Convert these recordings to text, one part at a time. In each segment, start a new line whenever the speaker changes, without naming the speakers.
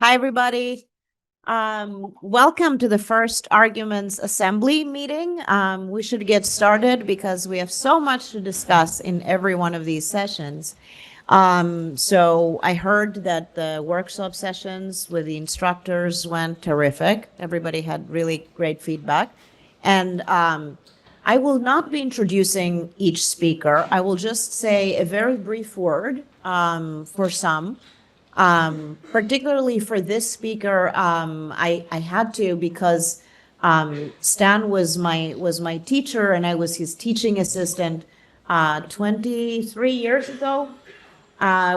Hi, everybody. Welcome to the first arguments assembly meeting. We should get started because we have so much to discuss in every one of these sessions. So I heard that the workshop sessions with the instructors went terrific. Everybody had really great feedback. And I will not be introducing each speaker. I will just say a very brief word for some. Particularly for this speaker, I had to because Stan was my teacher and I was his teaching assistant 23 years ago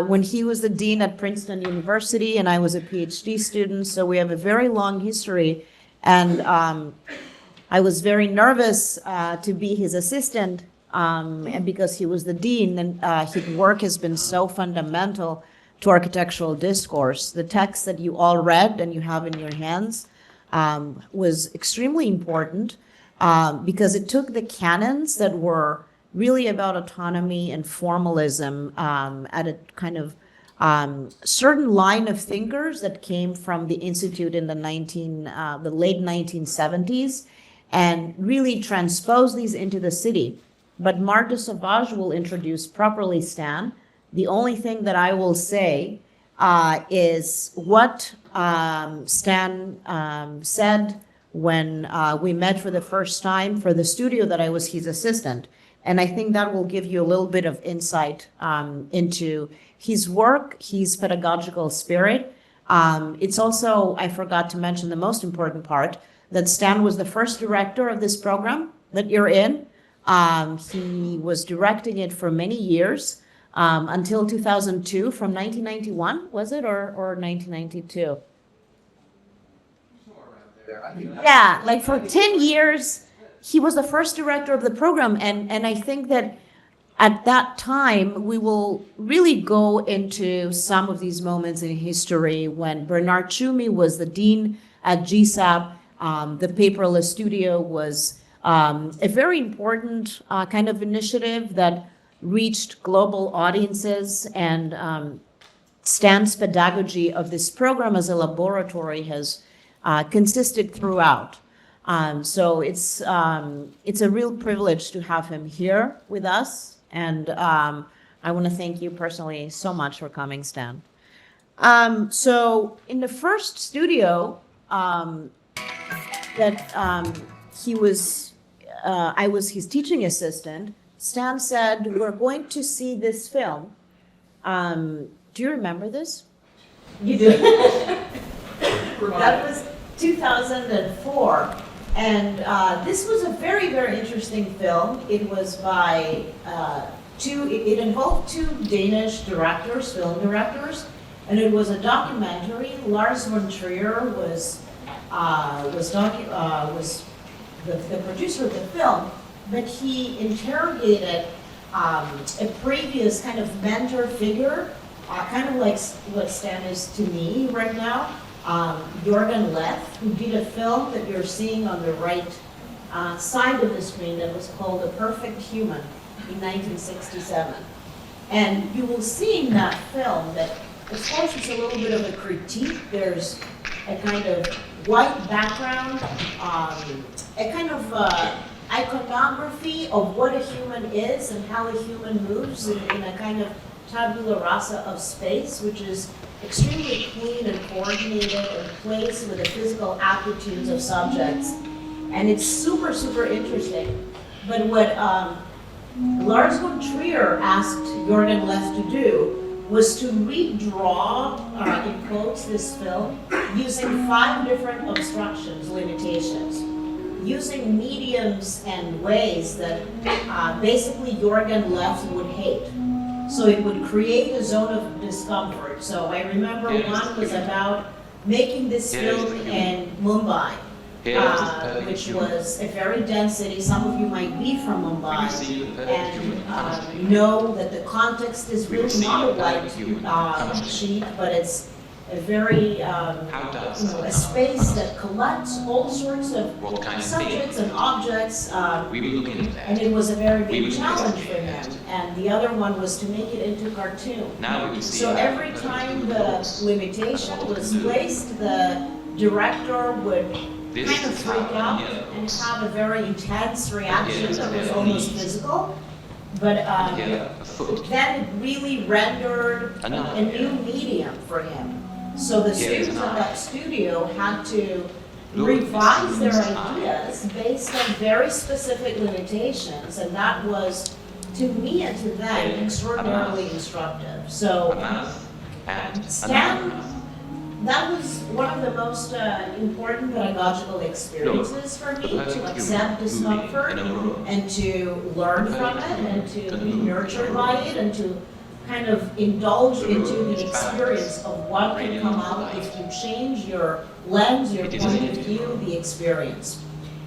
when he was the dean at Princeton University and I was a PhD student. So we have a very long history, and I was very nervous to be his assistant, and because he was the dean, and his work has been so fundamental to architectural discourse. The text that you all read and you have in your hands was extremely important because it took the canons that were really about autonomy and formalism at a kind of certain line of thinkers that came from the Institute in the late 1970s, and really transpose these into the city. But Maur Dessauvage will introduce properly Stan. The only thing that I will say is what Stan said when we met for the first time for the studio that I was his assistant. And I think that will give you a little bit of insight into his work, his pedagogical spirit. It's also, I forgot to mention the most important part, that Stan was the first director of this program that you're in. He was directing it for many years. Until 2002, from 1991, was it, or 1992? Yeah, like for 10 years, he was the first director of the program. And I think that at that time, we will really go into some of these moments in history when Bernard Tschumi was the dean at GSAP. The Paperless Studio was a very important kind of initiative that reached global audiences, and Stan's pedagogy of this program as a laboratory has consisted throughout. So it's a real privilege to have him here with us, and I want to thank you personally so much for coming, Stan. So in the first studio that I was his teaching assistant, Stan said, we're going to see this film. Do you remember this? You do? That was 2004. And this was a very, very interesting film. It was by it involved two Danish directors, film directors, and it was a documentary. Lars von Trier was the producer of the film. But he interrogated a previous kind of mentor figure, kind of like what Stan is to me right now, Jorgen Leth, who did a film that you're seeing on the right side of the screen that was called The Perfect Human in 1967. And you will see in that film that, of course, it's a little bit of a critique. There's a kind of white background, a kind of iconography of what a human is and how a human moves in a kind of tabula rasa of space, which is extremely clean and coordinated and plays with the physical aptitudes of subjects. And it's super, super interesting. But what Lars von Trier asked Jorgen Leth to do was to redraw, in quotes, this film using 5 different obstructions, limitations, using mediums and ways that basically Jorgen Leth would hate. So it would create a zone of discomfort. So I remember one was about making this film in Mumbai, which was a very dense city. Some of you might be from Mumbai and know that the context is really not a white sheet, but it's a very, a space that collects all sorts of subjects and objects, and it was a very big challenge for him. And the other one was to make it into cartoon. So every time the limitation was placed, the director would kind of freak out and have a very intense reaction that was almost physical. But then it really rendered a new medium for him. So the students at that studio had to revise their ideas based on very specific limitations, and that was, to me and to them, extraordinarily instructive. So Stan, that was one of the most important pedagogical experiences for me, to accept discomfort and to learn from it and to be nurtured by it and to kind of indulge into the experience of what can come out if you change your lens, your point of view, the experience.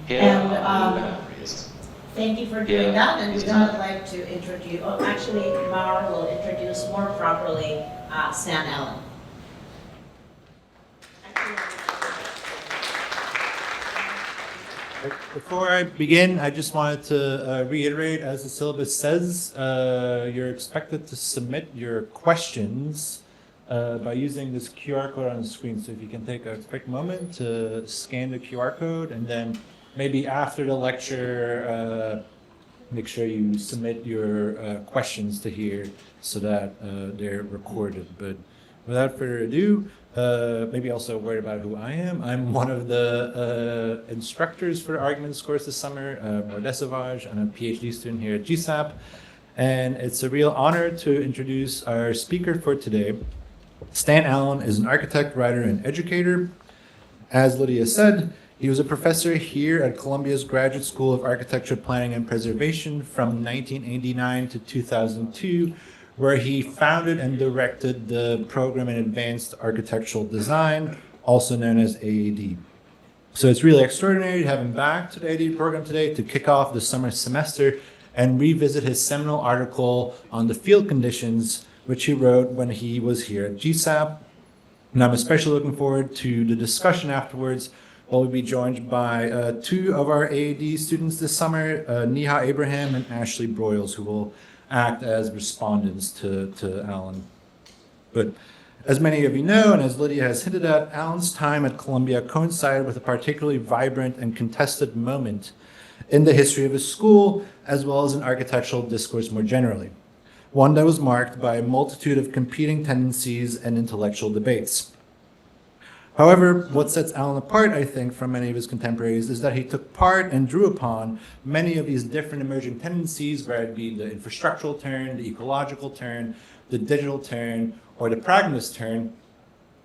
And thank you for doing that. And we'd now like to introduce, actually, Maur will introduce more properly Stan Allen.
Before I begin, I just wanted to reiterate, as the syllabus says, you're expected to submit your questions by using this QR code on the screen. So if you can take a quick moment to scan the QR code, and then maybe after the lecture, make sure you submit your questions to here so that they're recorded. But without further ado, maybe also worried about who I am. I'm one of the instructors for the Arguments course this summer, Maur Dessauvage. I'm a PhD student here at GSAP. And it's a real honor to introduce our speaker for today. Stan Allen is an architect, writer, and educator. As Lydia said, he was a professor here at Columbia's Graduate School of Architecture, Planning, and Preservation from 1989 to 2002, where he founded and directed the program in advanced architectural design, also known as AAD. So it's really extraordinary to have him back to the AAD program today to kick off the summer semester and revisit his seminal article on the field conditions, which he wrote when he was here at GSAP. And I'm especially looking forward to the discussion afterwards. We'll be joined by two of our AAD students this summer, Neha Abraham and Ashley Broyles, who will act as respondents to Allen. But as many of you know, and as Lydia has hinted at, Allen's time at Columbia coincided with a particularly vibrant and contested moment in the history of his school, as well as in architectural discourse more generally. One that was marked by a multitude of competing tendencies and intellectual debates. However, what sets Allen apart, I think, from many of his contemporaries is that he took part and drew upon many of these different emerging tendencies, whether it be the infrastructural turn, the ecological turn, the digital turn, or the pragmatist turn,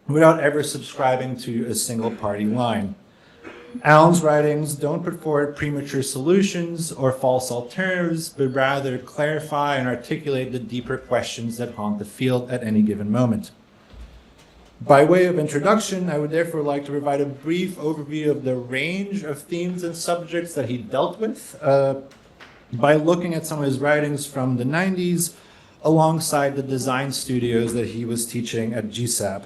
without ever subscribing to a single party line. Allen's writings don't put forward premature solutions or false alternatives, but rather clarify and articulate the deeper questions that haunt the field at any given moment. By way of introduction, I would therefore like to provide a brief overview of the range of themes and subjects that he dealt with by looking at some of his writings from the 90s alongside the design studios that he was teaching at GSAP,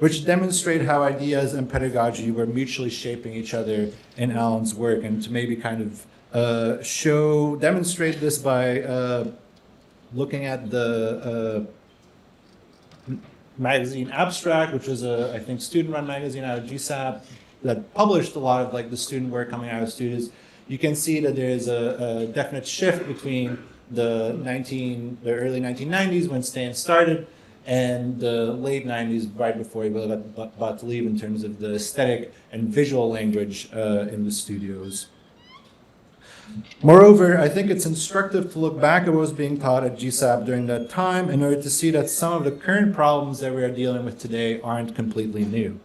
which demonstrate how ideas and pedagogy were mutually shaping each other in Allen's work, and to maybe kind of demonstrate this by looking at the magazine Abstract, which was a, I think, student-run magazine out of GSAP that published a lot of like the student work coming out of students. You can see that there's a definite shift between the early 1990s when Stan started and the late 90s, right before he was about to leave, in terms of the aesthetic and visual language in the studios. Moreover, I think it's instructive to look back at what was being taught at GSAP during that time in order to see that some of the current problems that we are dealing with today aren't completely new.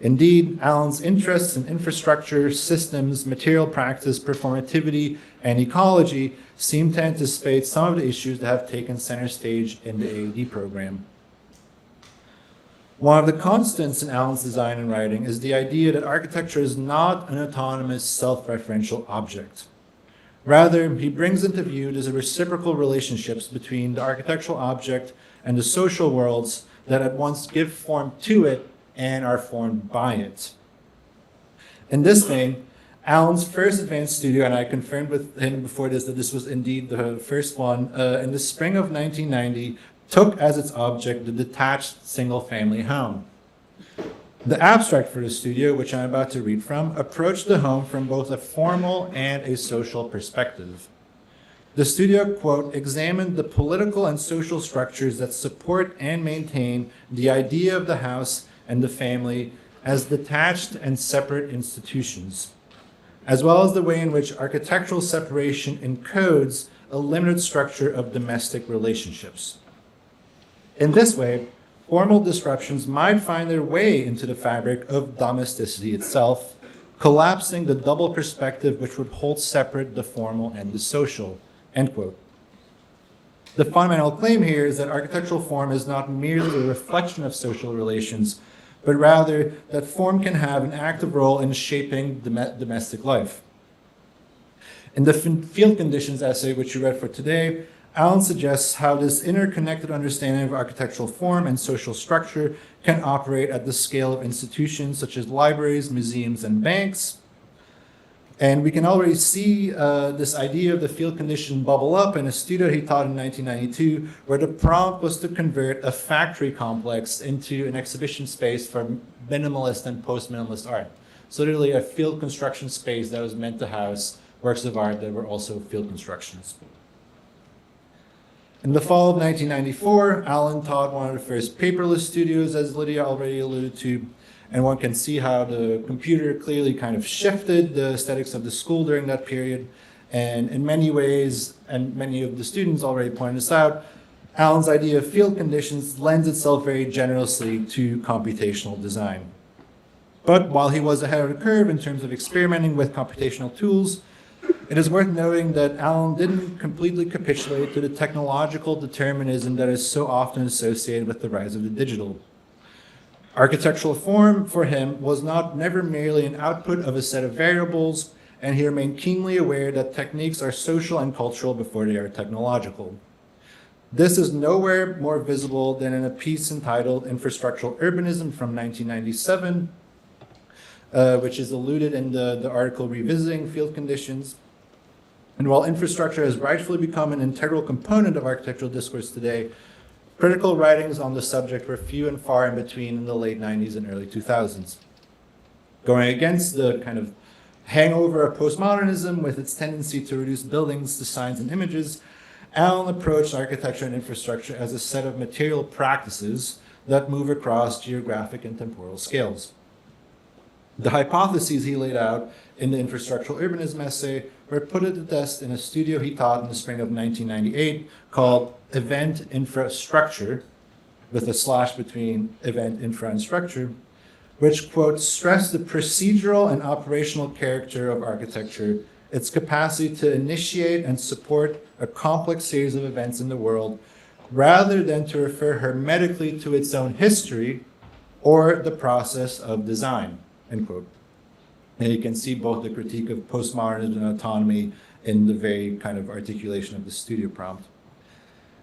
Indeed, Allen's interests in infrastructure, systems, material practice, performativity, and ecology seem to anticipate some of the issues that have taken center stage in the AAD program. One of the constants in Allen's design and writing is the idea that architecture is not an autonomous, self-referential object. Rather, he brings into view the reciprocal relationships between the architectural object and the social worlds that at once give form to it and are formed by it. In this vein, Alan's first advanced studio, and I confirmed with him before this that this was indeed the first one, in the spring of 1990, took as its object the detached single-family home. The abstract for the studio, which I'm about to read from, approached the home from both a formal and a social perspective. The studio, quote, examined the political and social structures that support and maintain the idea of the house and the family as detached and separate institutions, as well as the way in which architectural separation encodes a limited structure of domestic relationships. In this way, formal disruptions might find their way into the fabric of domesticity itself, collapsing the double perspective which would hold separate the formal and the social, end quote. The fundamental claim here is that architectural form is not merely a reflection of social relations, but rather that form can have an active role in shaping domestic life. In the field conditions essay, which you read for today, Alan suggests how this interconnected understanding of architectural form and social structure can operate at the scale of institutions such as libraries, museums, and banks. And we can already see this idea of the field condition bubble up in a studio he taught in 1992, where the prompt was to convert a factory complex into an exhibition space for minimalist and post-minimalist art. So literally a field construction space that was meant to house works of art that were also field constructions. In the fall of 1994, Alan taught one of the first paperless studios, as Lydia already alluded to, and one can see how the computer clearly kind of shifted the aesthetics of the school during that period. And in many ways, and many of the students already pointed this out, Alan's idea of field conditions lends itself very generously to computational design. But while he was ahead of the curve in terms of experimenting with computational tools, it is worth noting that Alan didn't completely capitulate to the technological determinism that is so often associated with the rise of the digital. Architectural form for him was never merely an output of a set of variables, and he remained keenly aware that techniques are social and cultural before they are technological. This is nowhere more visible than in a piece entitled Infrastructural Urbanism from 1997, which is alluded in the article Revisiting Field Conditions. And while infrastructure has rightfully become an integral component of architectural discourse today, critical writings on the subject were few and far in between in the late 90s and early 2000s. Going against the kind of hangover of postmodernism with its tendency to reduce buildings to signs and images, Alan approached architecture and infrastructure as a set of material practices that move across geographic and temporal scales. The hypotheses he laid out in the Infrastructural Urbanism essay were put to the test in a studio he taught in the spring of 1998 called Event Infrastructure, with a slash between event, infra, and structure, which, quote, stressed the procedural and operational character of architecture, its capacity to initiate and support a complex series of events in the world, rather than to refer hermetically to its own history or the process of design, end quote. And you can see both the critique of postmodernism and autonomy in the very kind of articulation of the studio prompt.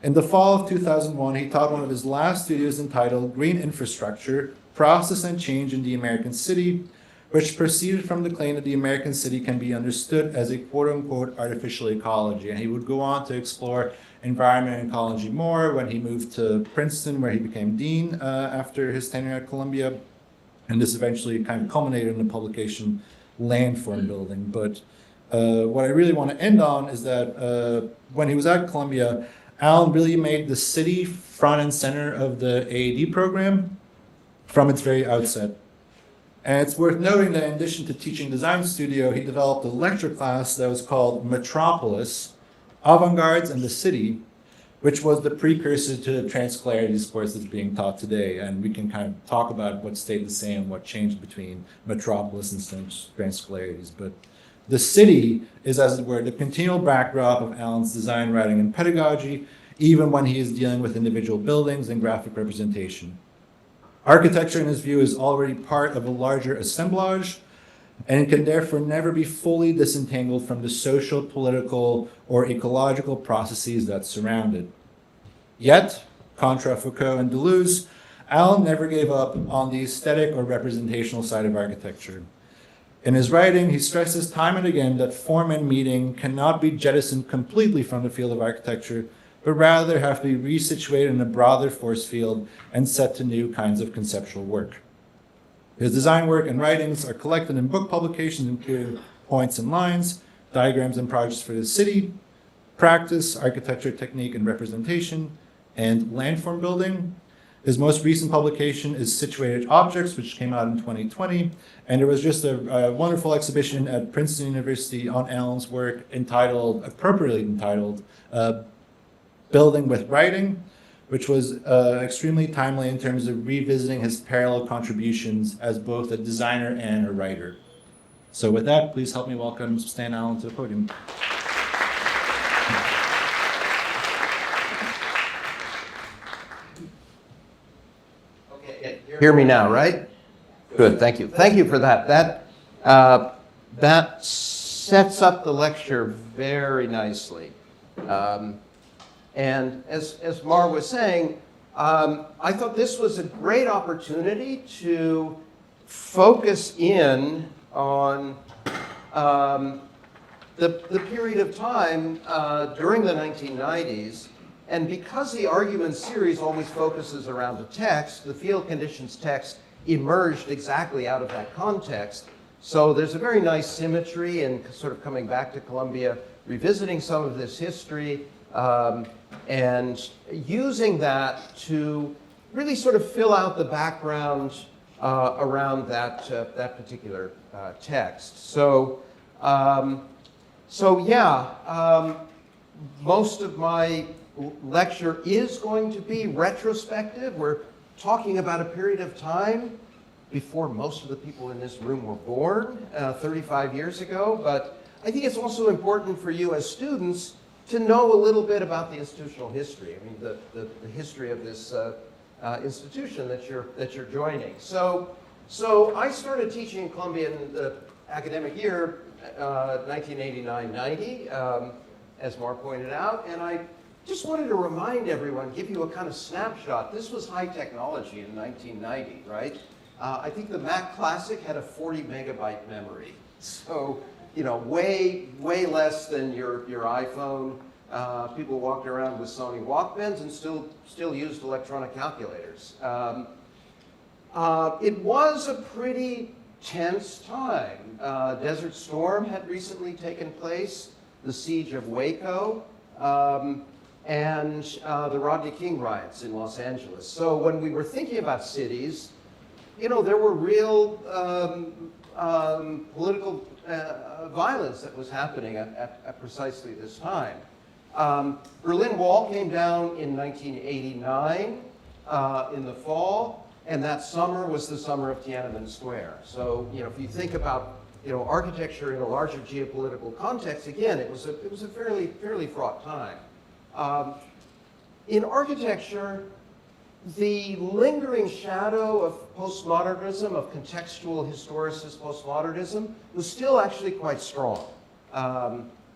In the fall of 2001, he taught one of his last studios entitled Green Infrastructure, Process and Change in the American City, which proceeded from the claim that the American city can be understood as a quote-unquote artificial ecology. And he would go on to explore environment and ecology more when he moved to Princeton, where he became dean after his tenure at Columbia. And this eventually kind of culminated in the publication Landform Building. But what I really want to end on is that when he was at Columbia, Alan really made the city front and center of the AAD program from its very outset. And it's worth noting that in addition to teaching design studio, he developed a lecture class that was called Metropolis, Avant-Gardes and the City, which was the precursor to the transclarity discourse that's being taught today. And we can kind of talk about what stayed the same, what changed between Metropolis and transclarities. But the city is, as it were, the continual backdrop of Alan's design, writing, and pedagogy, even when he is dealing with individual buildings and graphic representation. Architecture, in his view, is already part of a larger assemblage, and it can therefore never be fully disentangled from the social, political, or ecological processes that surround it. Yet, contra Foucault and Deleuze, Allen never gave up on the aesthetic or representational side of architecture. In his writing, he stresses time and again that form and meaning cannot be jettisoned completely from the field of architecture, but rather have to be resituated in a broader force field and set to new kinds of conceptual work. His design work and writings are collected in book publications including Points and Lines, Diagrams and Projects for the City, Practice, Architecture, Technique, and Representation, and Landform Building. His most recent publication is Situated Objects, which came out in 2020, and there was just a wonderful exhibition at Princeton University on Allen's work appropriately entitled, Building with Writing, which was extremely timely in terms of revisiting his parallel contributions as both a designer and a writer. So with that, please help me welcome Stan Allen to the podium.
Okay, hear me now, right? Good, thank you. Thank you for that. That sets up the lecture very nicely. And as Maur was saying, I thought this was a great opportunity to focus in on the period of time during the 1990s. And because the argument series always focuses around the text, the field conditions text emerged exactly out of that context. So there's a very nice symmetry in sort of coming back to Columbia, revisiting some of this history, and using that to really sort of fill out the background around that particular text. So most of my lecture is going to be retrospective. We're talking about a period of time before most of the people in this room were born, 35 years ago. But I think it's also important for you as students to know a little bit about the institutional history. I mean, the history of this institution that you're joining. So I started teaching in Columbia in the academic year 1989-90, as Maur pointed out, and I just wanted to remind everyone, give you a kind of snapshot. This was high technology in 1990, right? I think the Mac Classic had a 40 megabyte memory. So, you know, way less than your iPhone. People walked around with Sony Walkmans and still used electronic calculators. It was a pretty tense time. Desert Storm had recently taken place, the siege of Waco, and the Rodney King riots in Los Angeles. So when we were thinking about cities, you know, there were real political violence that was happening at precisely this time. Berlin Wall came down in 1989 in the fall, and that summer was the summer of Tiananmen Square. So, you know, if you think about, you know, architecture in a larger geopolitical context, again, it was a fairly fraught time. In architecture, the lingering shadow of postmodernism, of contextual historicist postmodernism, was still actually quite strong.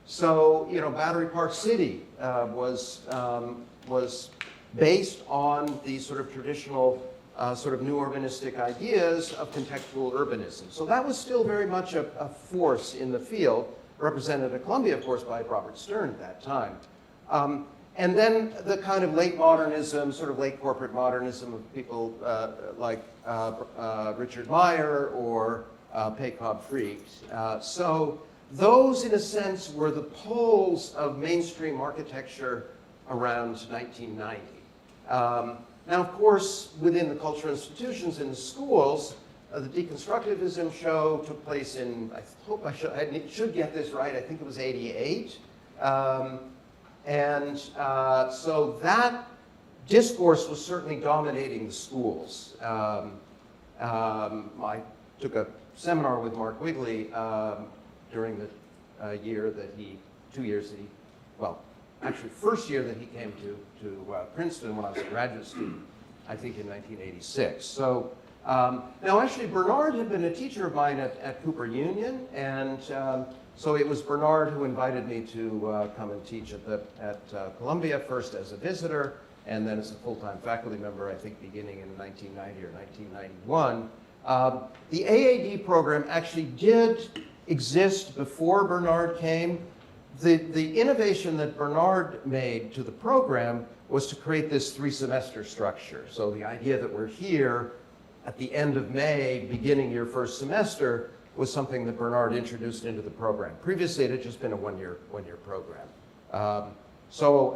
So, you know, Battery Park City was based on the sort of traditional sort of new urbanistic ideas of contextual urbanism. So that was still very much a force in the field, represented at Columbia, of course, by Robert Stern at that time. And then the kind of late modernism, sort of late corporate modernism of people like Richard Meyer or Paycob Freak. So those, in a sense, were the poles of mainstream architecture around 1990. Now, of course, within the cultural institutions in the schools, the deconstructivism show took place in, I hope I should get this right, I think it was 88. So that discourse was certainly dominating the schools. I took a seminar with Mark Wigley during the first year that he came to Princeton when I was a graduate student, I think in 1986. So now actually Bernard had been a teacher of mine at Cooper Union, and so it was Bernard who invited me to come and teach at Columbia, first as a visitor, and then as a full-time faculty member, I think beginning in 1990 or 1991. The AAD program actually did exist before Bernard came. The innovation that Bernard made to the program was to create this 3-semester structure. So the idea that we're here at the end of May, beginning your first semester, was something that Bernard introduced into the program. Previously, it had just been a one-year program. So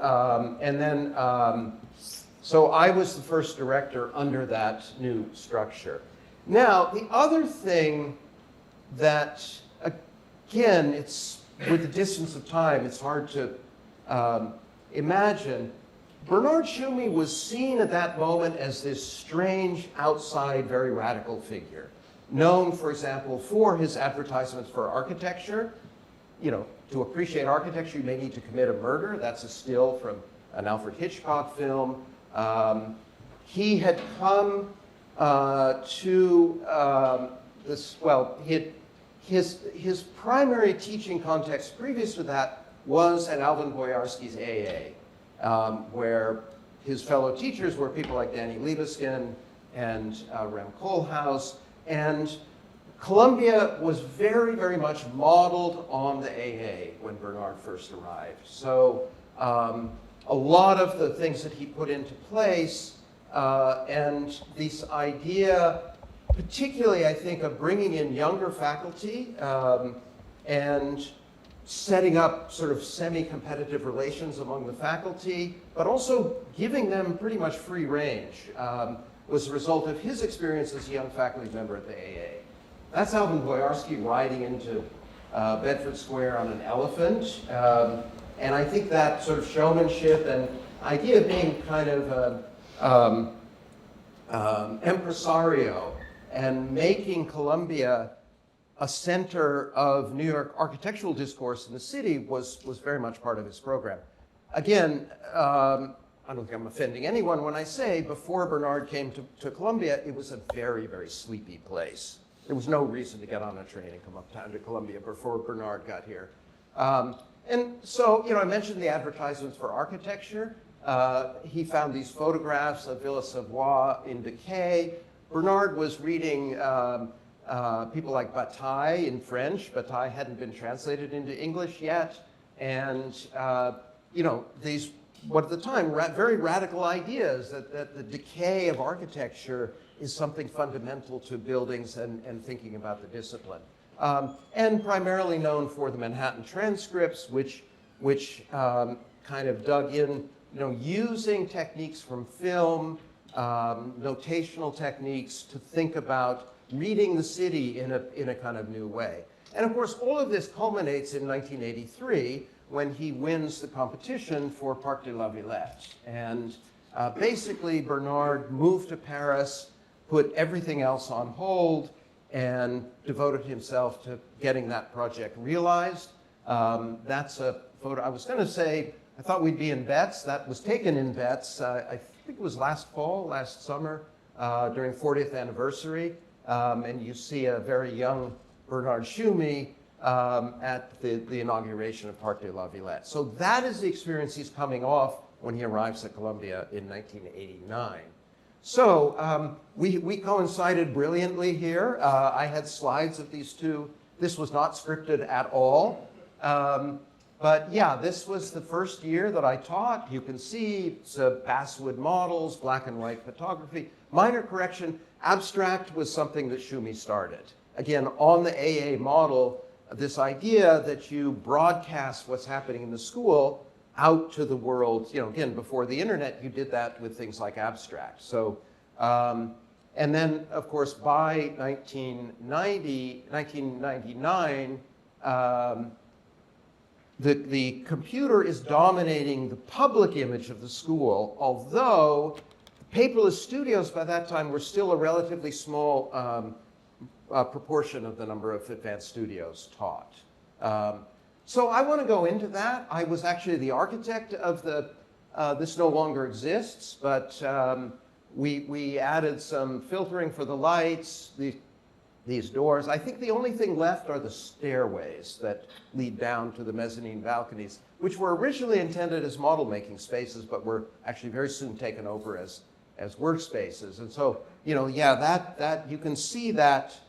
I was the first director under that new structure. Now, the other thing that, again, it's with the distance of time, it's hard to imagine. Bernard Tschumi was seen at that moment as this strange, outside, very radical figure, known, for example, for his advertisements for architecture. You know, to appreciate architecture, you may need to commit a murder. That's a still from an Alfred Hitchcock film. He had come to this, well, his primary teaching context previous to that was at Alvin Boyarsky's AA, where his fellow teachers were people like Danny Libeskind and Rem Koolhaas. And Columbia was very, very much modeled on the AA when Bernard first arrived. So a lot of the things that he put into place and this idea, particularly I think of bringing in younger faculty and setting up sort of semi-competitive relations among the faculty, but also giving them pretty much free range, was a result of his experience as a young faculty member at the AA. That's Alvin Boyarsky riding into Bedford Square on an elephant. And I think that sort of showmanship and idea of being kind of impresario and making Columbia a center of New York architectural discourse in the city was very much part of his program. Again, I don't think I'm offending anyone when I say before Bernard came to Columbia, it was a very, very sleepy place. There was no reason to get on a train and come uptown to Columbia before Bernard got here. And so, you know, I mentioned the advertisements for architecture. He found these photographs of Villa Savoye in decay. Bernard was reading people like Bataille in French. Bataille hadn't been translated into English yet. And, you know, these, what at the time, very radical ideas that the decay of architecture is something fundamental to buildings and thinking about the discipline. And primarily known for the Manhattan transcripts, which kind of dug in, you know, using techniques from film, notational techniques to think about reading the city in a kind of new way. And of course, all of this culminates in 1983 when he wins the competition for Parc de la Villette. And basically, Bernard moved to Paris, put everything else on hold, and devoted himself to getting that project realized. That's a photo. I was going to say, I thought we'd be in Betz. That was taken in Betz. I think it was last summer, during 40th anniversary. And you see a very young Bernard Tschumi at the inauguration of Parc de la Villette. So that is the experience he's coming off when he arrives at Columbia in 1989. So we coincided brilliantly here. I had slides of these two. This was not scripted at all. But yeah, this was the first year that I taught. You can see it's basswood models, black and white photography. Minor correction, abstract was something that Tschumi started. Again, on the AA model, this idea that you broadcast what's happening in the school out to the world, you know, again, before the internet, you did that with things like abstract. So, and then, of course, by 1999, the computer is dominating the public image of the school, although paperless studios by that time were still a relatively small proportion of the number of advanced studios taught. So I want to go into that. I was actually the architect of this no longer exists, but we added some filtering for the lights, these doors. I think the only thing left are the stairways that lead down to the mezzanine balconies. which were originally intended as model-making spaces, but were actually very soon taken over as workspaces. And so, that you can see that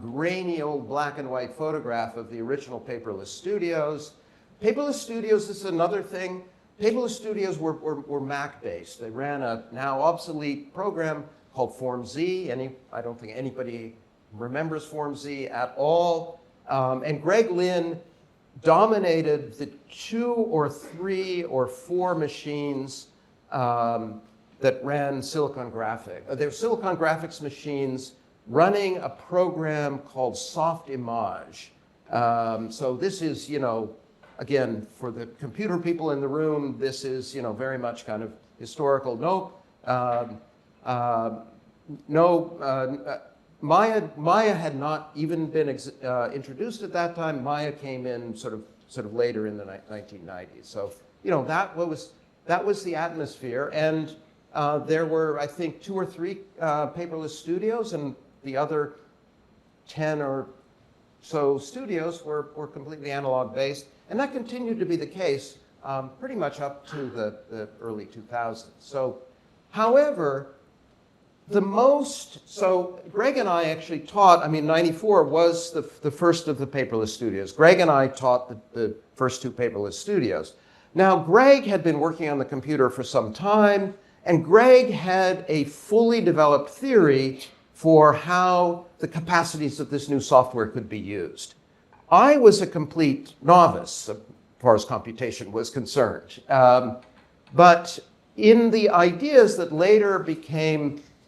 grainy old black and white photograph of the original paperless studios. Paperless studios, this is another thing. Paperless studios were Mac-based. They ran a now obsolete program called Form Z. I don't think anybody remembers Form Z at all. And Greg Lynn dominated the 2 or 3 or 4 machines that ran Silicon Graphics. They were Silicon Graphics machines running a program called Soft Image. So this is, again, for the computer people in the room, this is, very much kind of historical. Maya had not even been introduced at that time. Maya came in sort of later in the 1990s. So, that was the atmosphere. And there were, I think, 2 or 3 paperless studios, and the other 10 or so studios were completely analog based. And that continued to be the case pretty much up to the early 2000s. So, however, so Greg and I actually taught, 94 was the first of the paperless studios. Greg and I taught the first 2 paperless studios. Now, Greg had been working on the computer for some time, and Greg had a fully developed theory for how the capacities of this new software could be used. I was a complete novice as far as computation was concerned. But in the ideas that later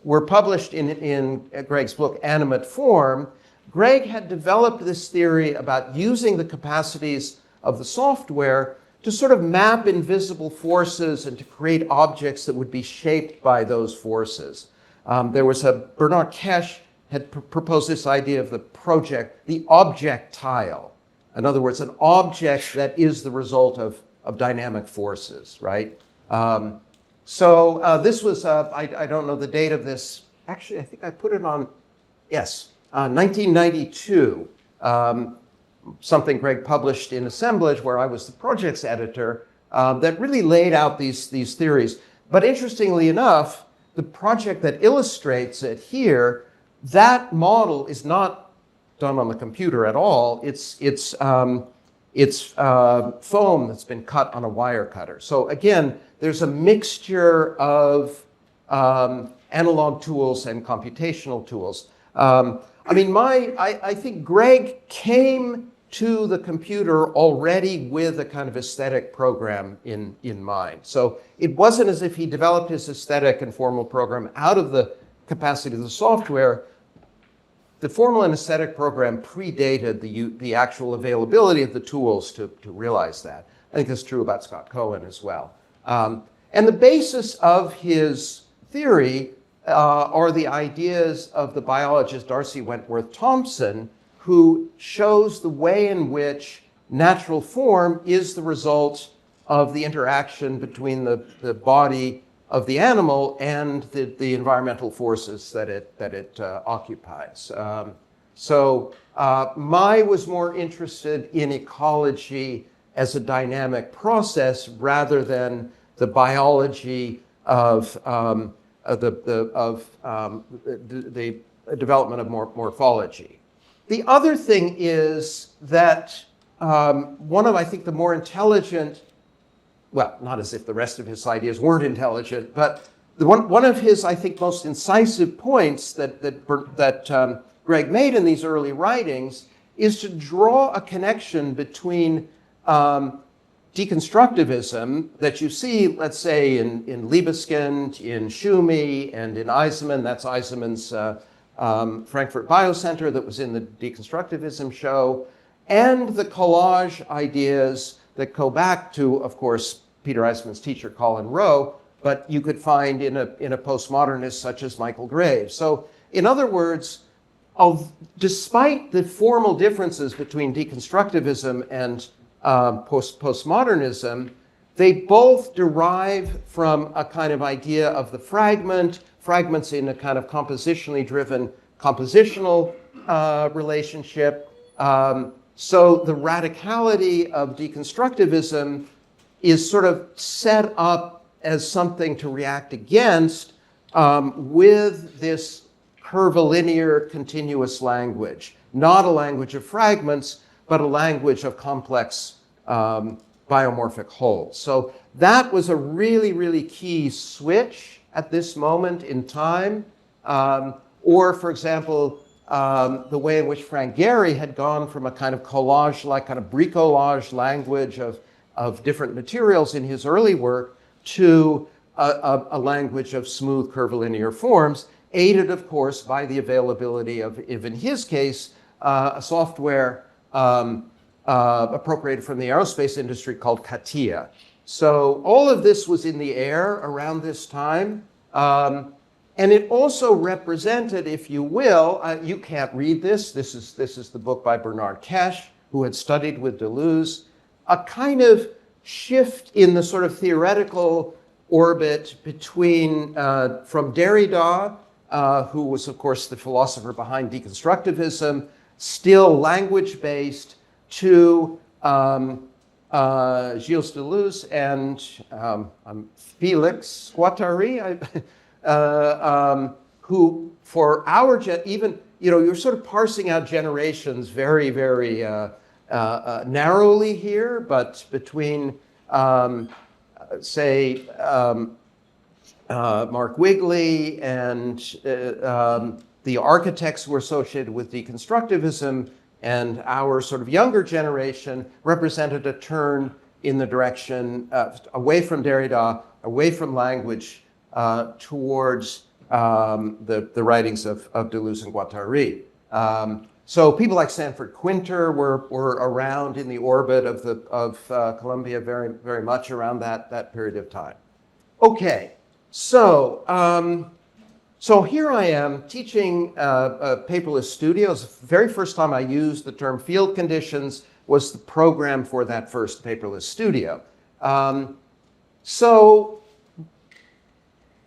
were published in Greg's book, Animate Form, Greg had developed this theory about using the capacities of the software to sort of map invisible forces and to create objects that would be shaped by those forces. Bernard Kesch had proposed this idea of the objectile. In other words, an object that is the result of dynamic forces, right? This was, I don't know the date of this. Actually, I think I put it on, 1992. Something Greg published in Assemblage, where I was the project's editor, that really laid out these theories. But interestingly enough, the project that illustrates it here, that model is not done on the computer at all. It's foam that's been cut on a wire cutter. So again, there's a mixture of analog tools and computational tools. I think Greg came to the computer already with a kind of aesthetic program in mind. So it wasn't as if he developed his aesthetic and formal program out of the capacity of the software. The formal and aesthetic program predated the actual availability of the tools to realize that. I think that's true about Scott Cohen as well. And the basis of his theory are the ideas of the biologist Darcy Wentworth Thompson, who shows the way in which natural form is the result of the interaction between the body of the animal and the environmental forces that it occupies. Mai was more interested in ecology as a dynamic process rather than the biology of the development of morphology. The other thing is that one of, I think, the more intelligent, well, not as if the rest of his ideas weren't intelligent, but one of his, I think, most incisive points that Greg made in these early writings is to draw a connection between deconstructivism that you see, let's say, in Libeskind, in Schumi, and in Eisenman. That's Eisenman's Frankfurt Biocenter that was in the deconstructivism show, and the collage ideas that go back to, of course, Peter Eisenman's teacher, Colin Rowe, but you could find in a postmodernist such as Michael Graves. So, in other words, despite the formal differences between deconstructivism and postmodernism, they both derive from a kind of idea of the fragments in a kind of compositionally driven compositional relationship. So the radicality of deconstructivism is sort of set up as something to react against with this curvilinear continuous language, not a language of fragments, but a language of complex biomorphic wholes. So that was a really, really key switch at this moment in time. Or, for example, the way in which Frank Gehry had gone from a kind of collage-like, kind of bricolage language of different materials in his early work to a language of smooth curvilinear forms, aided, of course, by the availability of, in his case, a software appropriated from the aerospace industry called CATIA. So all of this was in the air around this time. And it also represented, if you will, you can't read this. This is the book by Bernard Kesch, who had studied with Deleuze, a kind of shift in the sort of theoretical orbit between, from Derrida, who was, of course, the philosopher behind deconstructivism, still language-based, to Gilles Deleuze and Félix Guattari, who for our, even, you know, you're sort of parsing out generations very, very narrowly here, but between, say, Mark Wigley and the architects who were associated with deconstructivism and our sort of younger generation represented a turn in the direction away from Derrida, away from language, towards the writings of Deleuze and Guattari. So people like Sanford Quinter were around in the orbit of Columbia very, very much around that period of time. Okay, so so here I am teaching paperless studios. The very first time I used the term field conditions was the program for that first paperless studio. So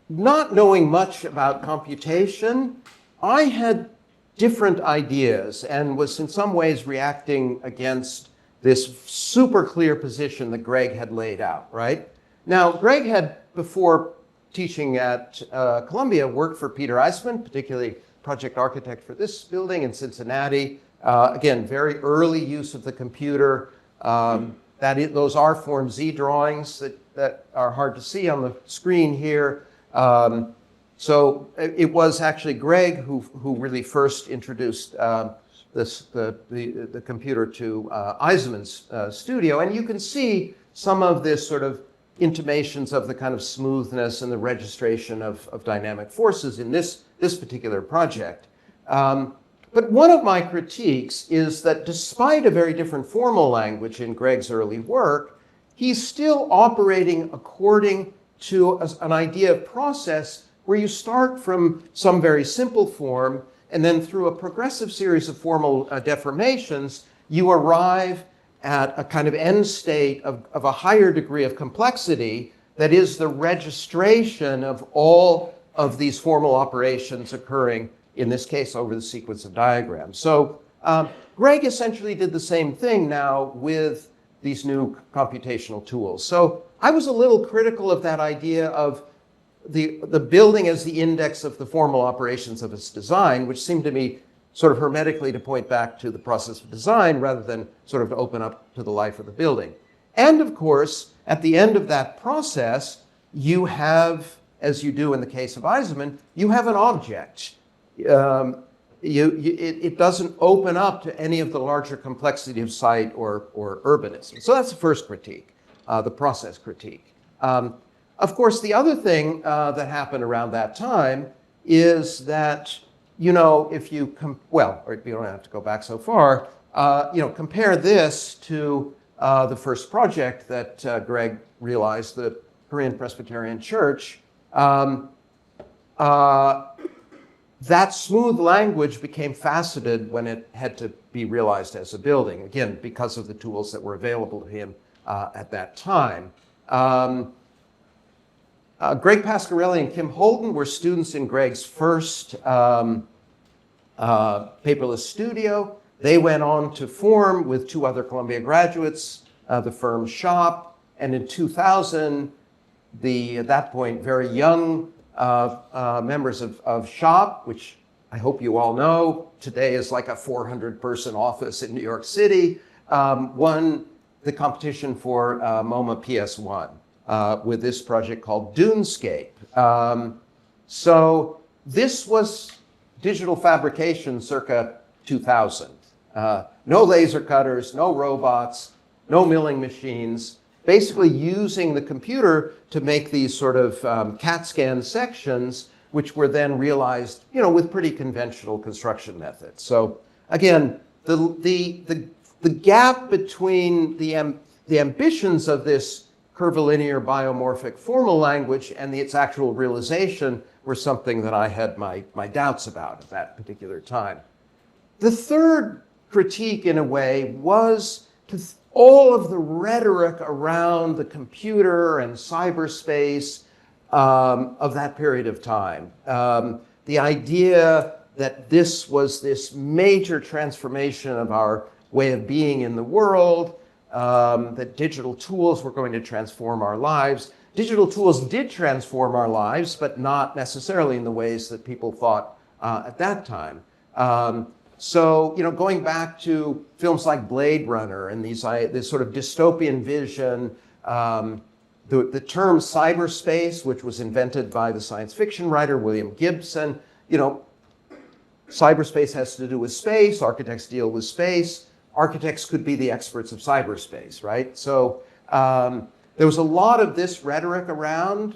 not knowing much about computation, I had different ideas and was in some ways reacting against this super clear position that Greg had laid out, right? Now, Greg had, before teaching at Columbia, worked for Peter Eisman, particularly project architect for this building in Cincinnati. Again, very early use of the computer. Those are Form Z drawings that are hard to see on the screen here. So it was actually Greg who really first introduced the computer to Eisman's studio. And you can see some of this sort of intimations of the kind of smoothness and the registration of dynamic forces in this particular project. But one of my critiques is that despite a very different formal language in Greg's early work, he's still operating according to an idea of process where you start from some very simple form, and then through a progressive series of formal deformations, you arrive at a kind of end state of a higher degree of complexity that is the registration of all of these formal operations occurring, in this case, over the sequence of diagrams. So Greg essentially did the same thing now with these new computational tools. So I was a little critical of that idea of the building as the index of the formal operations of its design, which seemed to me sort of hermetically to point back to the process of design rather than sort of to open up to the life of the building. And of course, at the end of that process, you have, as you do in the case of Eisman, you have an object. It doesn't open up to any of the larger complexity of site or urbanism. So that's the first critique, the process critique. Of course, the other thing that happened around that time is that, you know, if you, or you don't have to go back so far, you know, compare this to the first project that Greg realized, the Korean Presbyterian Church. That smooth language became faceted when it had to be realized as a building, again, because of the tools that were available to him at that time. Greg Pasquarelli and Kim Holden were students in Greg's first paperless studio. They went on to form, with two other Columbia graduates, the firm Shop. And in 2000, at that point, very young members of Shop, which I hope you all know, today is like a 400-person office in New York City, won the competition for MoMA PS1 with this project called Dunescape. So this was digital fabrication circa 2000. No laser cutters, no robots, no milling machines, basically using the computer to make these sort of CAT scan sections, which were then realized, with pretty conventional construction methods. So again, the gap between the ambitions of this curvilinear biomorphic formal language and its actual realization were something that I had my doubts about at that particular time. The third critique, in a way, was to all of the rhetoric around the computer and cyberspace of that period of time. The idea that this was this major transformation of our way of being in the world, that digital tools were going to transform our lives. Digital tools did transform our lives, but not necessarily in the ways that people thought at that time. So, going back to films like Blade Runner and this sort of dystopian vision, the term cyberspace, which was invented by the science fiction writer William Gibson, cyberspace has to do with space, architects deal with space, architects could be the experts of cyberspace, right? So there was a lot of this rhetoric around.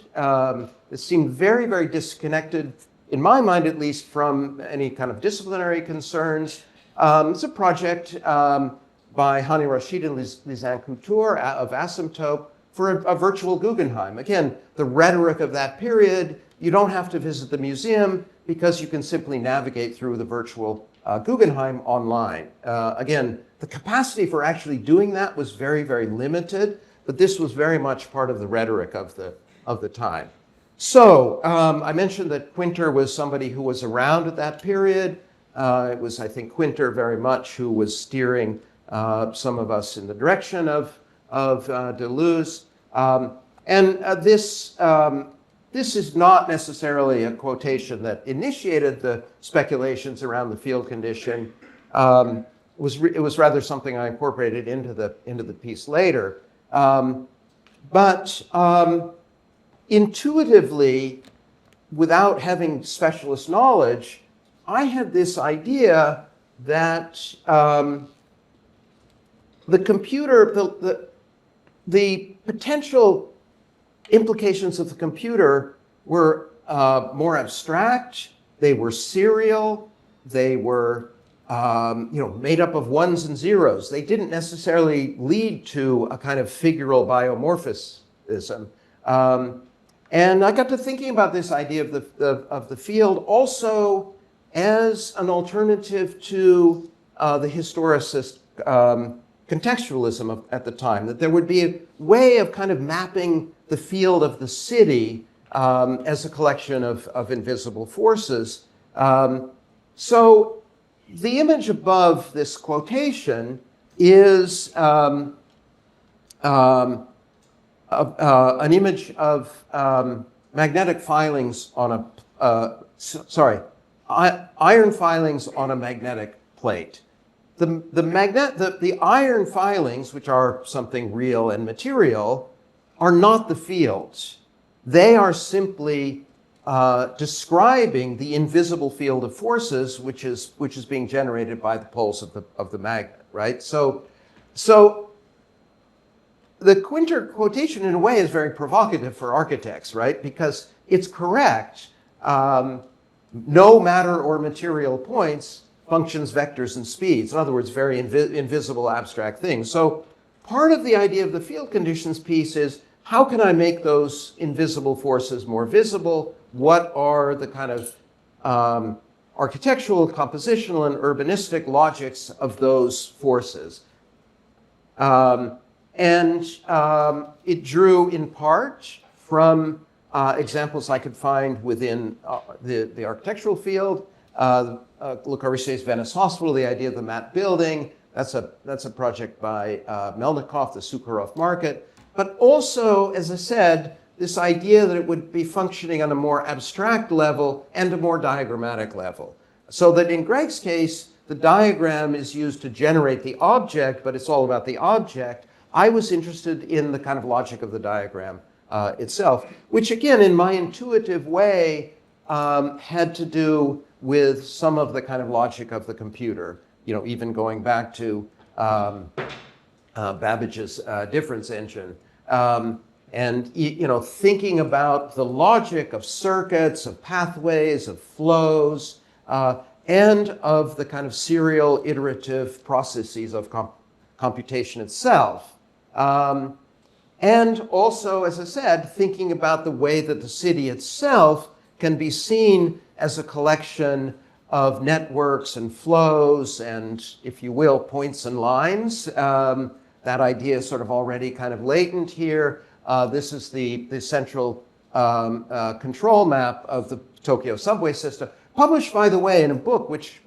It seemed very, very disconnected, in my mind at least, from any kind of disciplinary concerns. It's a project by Hani Rashid and Lisanne Couture of Asymptote for a virtual Guggenheim. Again, the rhetoric of that period, you don't have to visit the museum because you can simply navigate through the virtual Guggenheim online. Again, the capacity for actually doing that was very, very limited, but this was very much part of the rhetoric of the time. So I mentioned that Quinter was somebody who was around at that period. It was, I think, Quinter very much who was steering some of us in the direction of Deleuze. This is not necessarily a quotation that initiated the speculations around the field condition. It was rather something I incorporated into the piece later. But intuitively, without having specialist knowledge, I had this idea that the computer, the potential implications of the computer were more abstract. They were serial. They were made up of ones and zeros. They didn't necessarily lead to a kind of figural biomorphism. And I got to thinking about this idea of the field also as an alternative to the historicist contextualism at the time, that there would be a way of kind of mapping the field of the city as a collection of invisible forces. So the image above this quotation is an image of magnetic filings on iron filings on a magnetic plate. The iron filings, which are something real and material, are not the fields. They are simply describing the invisible field of forces, which is being generated by the poles of the magnet, right? So the Quinter quotation, in a way, is very provocative for architects, right? Because it's correct. No matter or material points, functions, vectors, and speeds. In other words, very invisible abstract things. So part of the idea of the field conditions piece is, how can I make those invisible forces more visible? What are the kind of architectural, compositional, and urbanistic logics of those forces? It drew in part from examples I could find within the architectural field, Le Corbusier's Venice Hospital, the idea of the Matt Building. That's a project by Melnikov, the Sukharov Market. But also, as I said, this idea that it would be functioning on a more abstract level and a more diagrammatic level. So that in Greg's case, the diagram is used to generate the object, but it's all about the object. I was interested in the kind of logic of the diagram itself, which again, in my intuitive way, had to do with some of the kind of logic of the computer, even going back to Babbage's difference engine. And thinking about the logic of circuits, of pathways, of flows, and of the kind of serial iterative processes of computation itself. And also, as I said, thinking about the way that the city itself can be seen as a collection of networks and flows and, if you will, points and lines. That idea is sort of already kind of latent here. This is the central control map of the Tokyo subway system, published, by the way, in a book which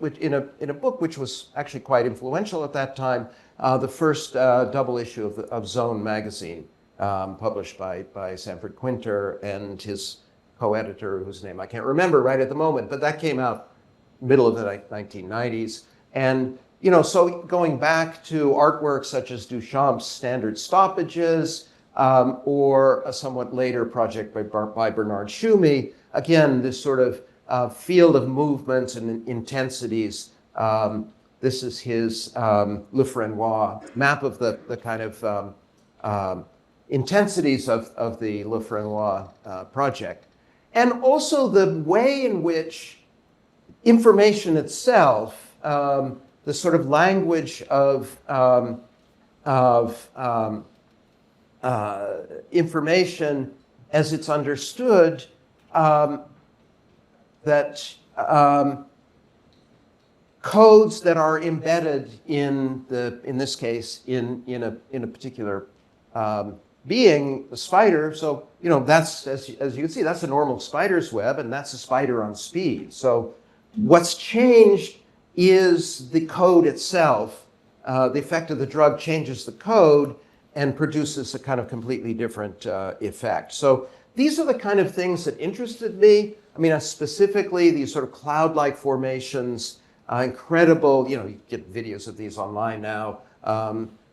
was actually quite influential at that time, the first double issue of Zone magazine, published by Sanford Quinter and his co-editor, whose name I can't remember right at the moment, but that came out middle of the 1990s. And so going back to artworks such as Duchamp's Standard Stoppages, or a somewhat later project by Bernard Tschumi, again, this sort of field of movements and intensities. This is his Lefrenois map of the kind of intensities of the Lefrenois project. And also the way in which information itself, the sort of language of information as it's understood, that codes that are embedded in this case in a particular being, the spider. So that's, as you can see, that's a normal spider's web, and that's a spider on speed. So what's changed is the code itself. The effect of the drug changes the code and produces a kind of completely different effect. So these are the kind of things that interested me. I mean, specifically these sort of cloud-like formations, incredible, you get videos of these online now,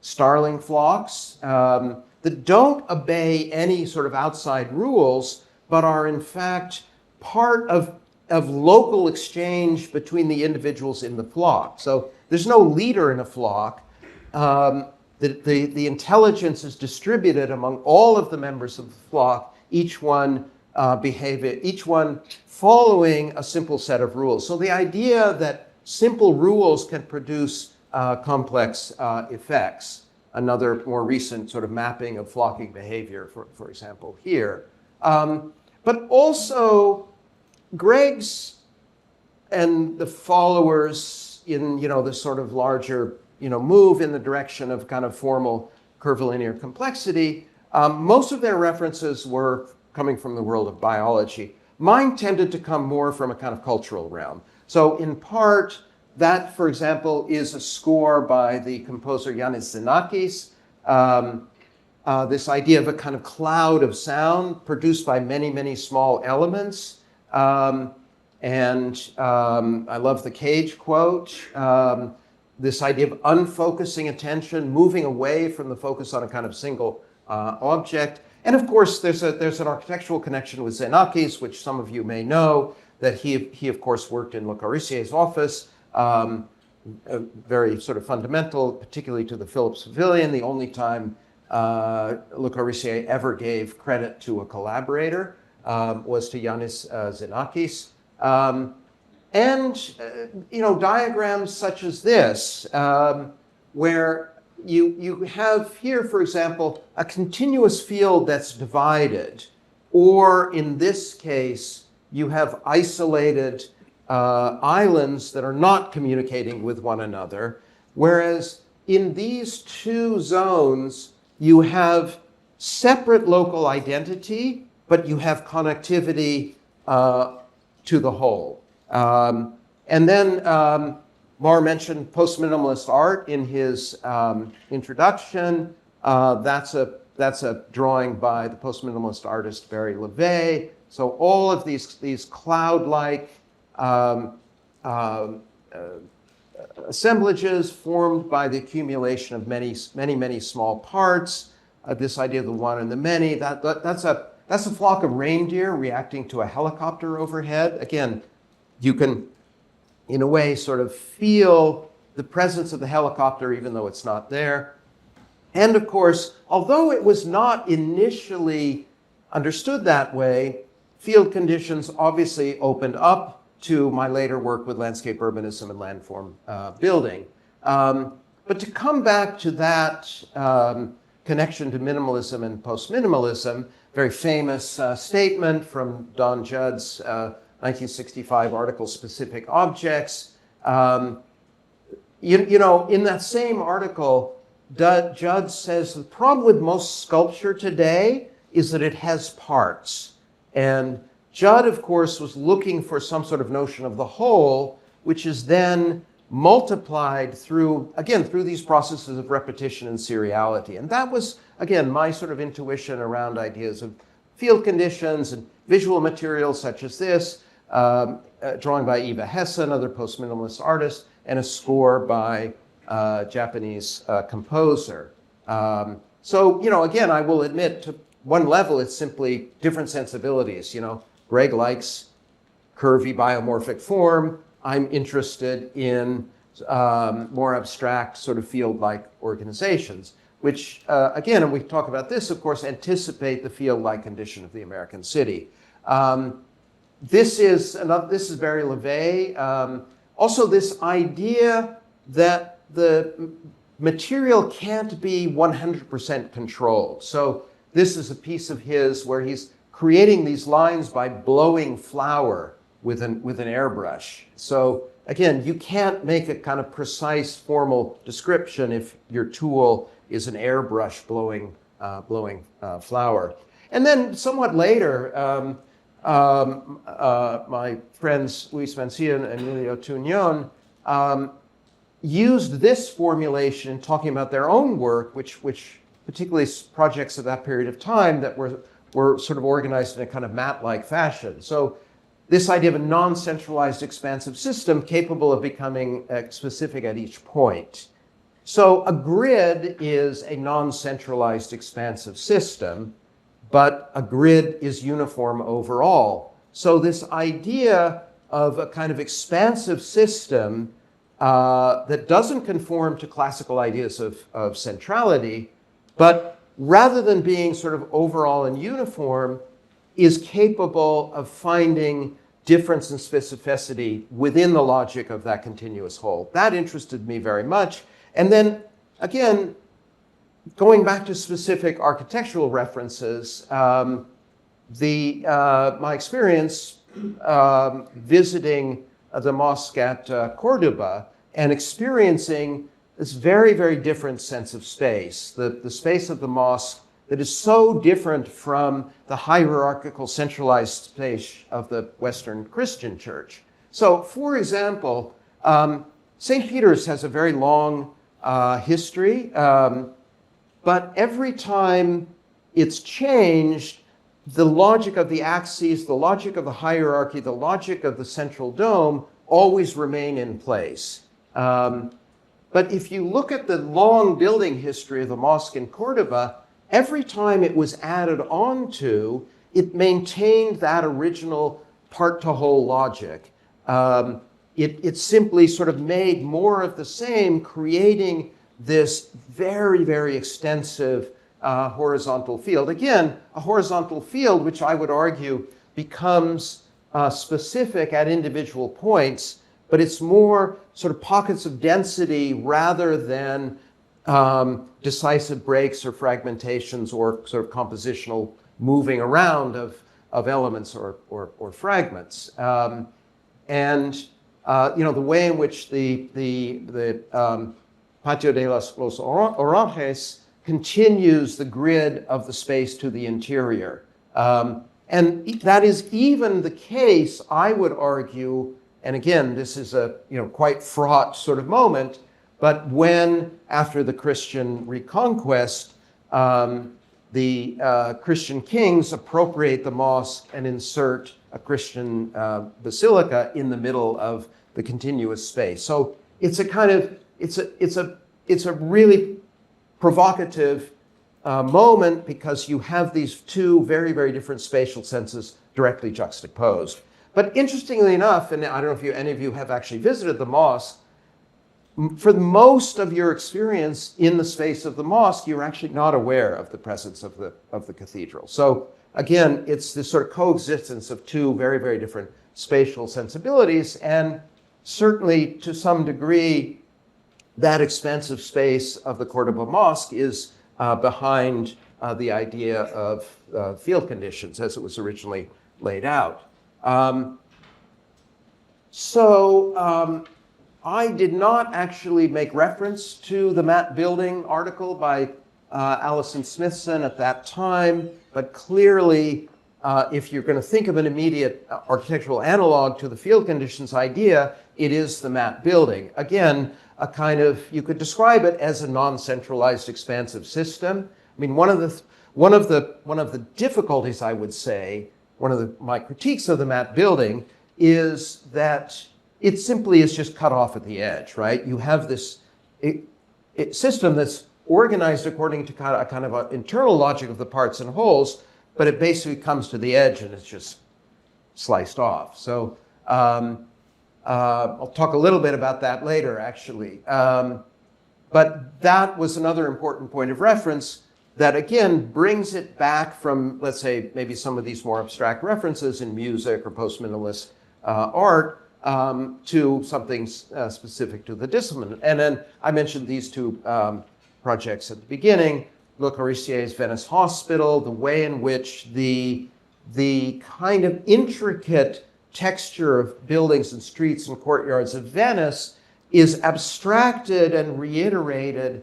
starling flocks that don't obey any sort of outside rules, but are in fact part of local exchange between the individuals in the flock. So there's no leader in a flock. The intelligence is distributed among all of the members of the flock, each one following a simple set of rules. So the idea that simple rules can produce complex effects, another more recent sort of mapping of flocking behavior, for example, here. But also Greg's and the followers in this sort of larger move in the direction of kind of formal curvilinear complexity, most of their references were coming from the world of biology. Mine tended to come more from a kind of cultural realm. So in part, that, for example, is a score by the composer Yanis Xenakis. This idea of a kind of cloud of sound produced by many, many small elements. I love the Cage quote. This idea of unfocusing attention, moving away from the focus on a kind of single object. And of course, there's an architectural connection with Xenakis, which some of you may know, that he of course worked in Le Corbusier's office, very sort of fundamental, particularly to the Phillips Pavilion, the only time Le Corbusier ever gave credit to a collaborator was to Yanis Xenakis. Diagrams such as this, where you have here, for example, a continuous field that's divided, or in this case, you have isolated islands that are not communicating with one another, whereas in these two zones, you have separate local identity, but you have connectivity to the whole. And then Maur mentioned post-minimalist art in his introduction. That's a drawing by the post-minimalist artist Barry LeVay. So all of these cloud-like assemblages formed by the accumulation of many small parts. This idea of the one and the many. That's a flock of reindeer reacting to a helicopter overhead. Again, you can, in a way, sort of feel the presence of the helicopter even though it's not there. And of course, although it was not initially understood that way, field conditions obviously opened up to my later work with landscape urbanism and landform building. But to come back to that connection to minimalism and post-minimalism, very famous statement from Don Judd's 1965 article, Specific Objects. You know, in that same article, Judd says the problem with most sculpture today is that it has parts. And Judd, of course, was looking for some sort of notion of the whole, which is then multiplied through these processes of repetition and seriality. And that was, again, my sort of intuition around ideas of field conditions and visual materials such as this, drawing by Eva Hesse, another post-minimalist artist, and a score by Japanese composer. So, you know, again, I will admit to one level, it's simply different sensibilities. You know, Greg likes curvy biomorphic form. I'm interested in more abstract sort of field-like organizations, which, again, and we talk about this, of course, anticipate the field-like condition of the American city. This is Barry LeVay. Also, this idea that the material can't be 100% controlled. So this is a piece of his where he's creating these lines by blowing flour with an airbrush. So again, you can't make a kind of precise formal description if your tool is an airbrush blowing flour. And then somewhat later, my friends Luis Mencia and Emilio Tuñón used this formulation in talking about their own work, which particularly projects of that period of time that were sort of organized in a kind of mat-like fashion. So this idea of a non-centralized expansive system capable of becoming specific at each point. So a grid is a non-centralized expansive system, but a grid is uniform overall. So this idea of a kind of expansive system that doesn't conform to classical ideas of centrality, but rather than being sort of overall and uniform, is capable of finding difference and specificity within the logic of that continuous whole. That interested me very much. And then, again, going back to specific architectural references, my experience visiting the mosque at Cordoba and experiencing this very, very different sense of space, the space of the mosque that is so different from the hierarchical centralized space of the Western Christian church. So, for example, St. Peter's has a very long history, but every time it's changed, the logic of the axes, the logic of the hierarchy, the logic of the central dome always remain in place. But if you look at the long building history of the mosque in Cordoba, every time it was added onto, it maintained that original part-to-whole logic. It simply sort of made more of the same, creating this very, very extensive horizontal field. Again, a horizontal field, which I would argue becomes specific at individual points, but it's more sort of pockets of density rather than decisive breaks or fragmentations or sort of compositional moving around of elements or fragments. And you know, the way in which the Patio de los Oranges continues the grid of the space to the interior. And that is even the case, I would argue, And again, this is a quite fraught sort of moment. But when, after the Christian reconquest, the Christian kings appropriate the mosque and insert a Christian basilica in the middle of the continuous space. So it's a kind of it's a really provocative moment, because you have these two very, very different spatial senses directly juxtaposed. But interestingly enough, and I don't know if any of you have actually visited the mosque, for most of your experience in the space of the mosque, you're actually not aware of the presence of the cathedral. So again, it's this sort of coexistence of two very, very different spatial sensibilities, and certainly to some degree, that expansive space of the Cordoba Mosque is behind the idea of field conditions as it was originally laid out. I did not actually make reference to the Matt Building article by Alison Smithson at that time, but clearly, if you're going to think of an immediate architectural analog to the field conditions idea, it is the Matt Building. Again, a kind of, you could describe it as a non-centralized expansive system. I mean, one of the difficulties, I would say, my critiques of the Matt Building is that it simply is just cut off at the edge, right? You have this system that's organized according to kind of an internal logic of the parts and wholes, but it basically comes to the edge and it's just sliced off. So I'll talk a little bit about that later, actually. But that was another important point of reference that, again, brings it back from, let's say, maybe some of these more abstract references in music or post-minimalist art to something specific to the discipline. And then I mentioned these two projects at the beginning, Le Corbusier's Venice Hospital, the way in which the kind of intricate texture of buildings and streets and courtyards of Venice is abstracted and reiterated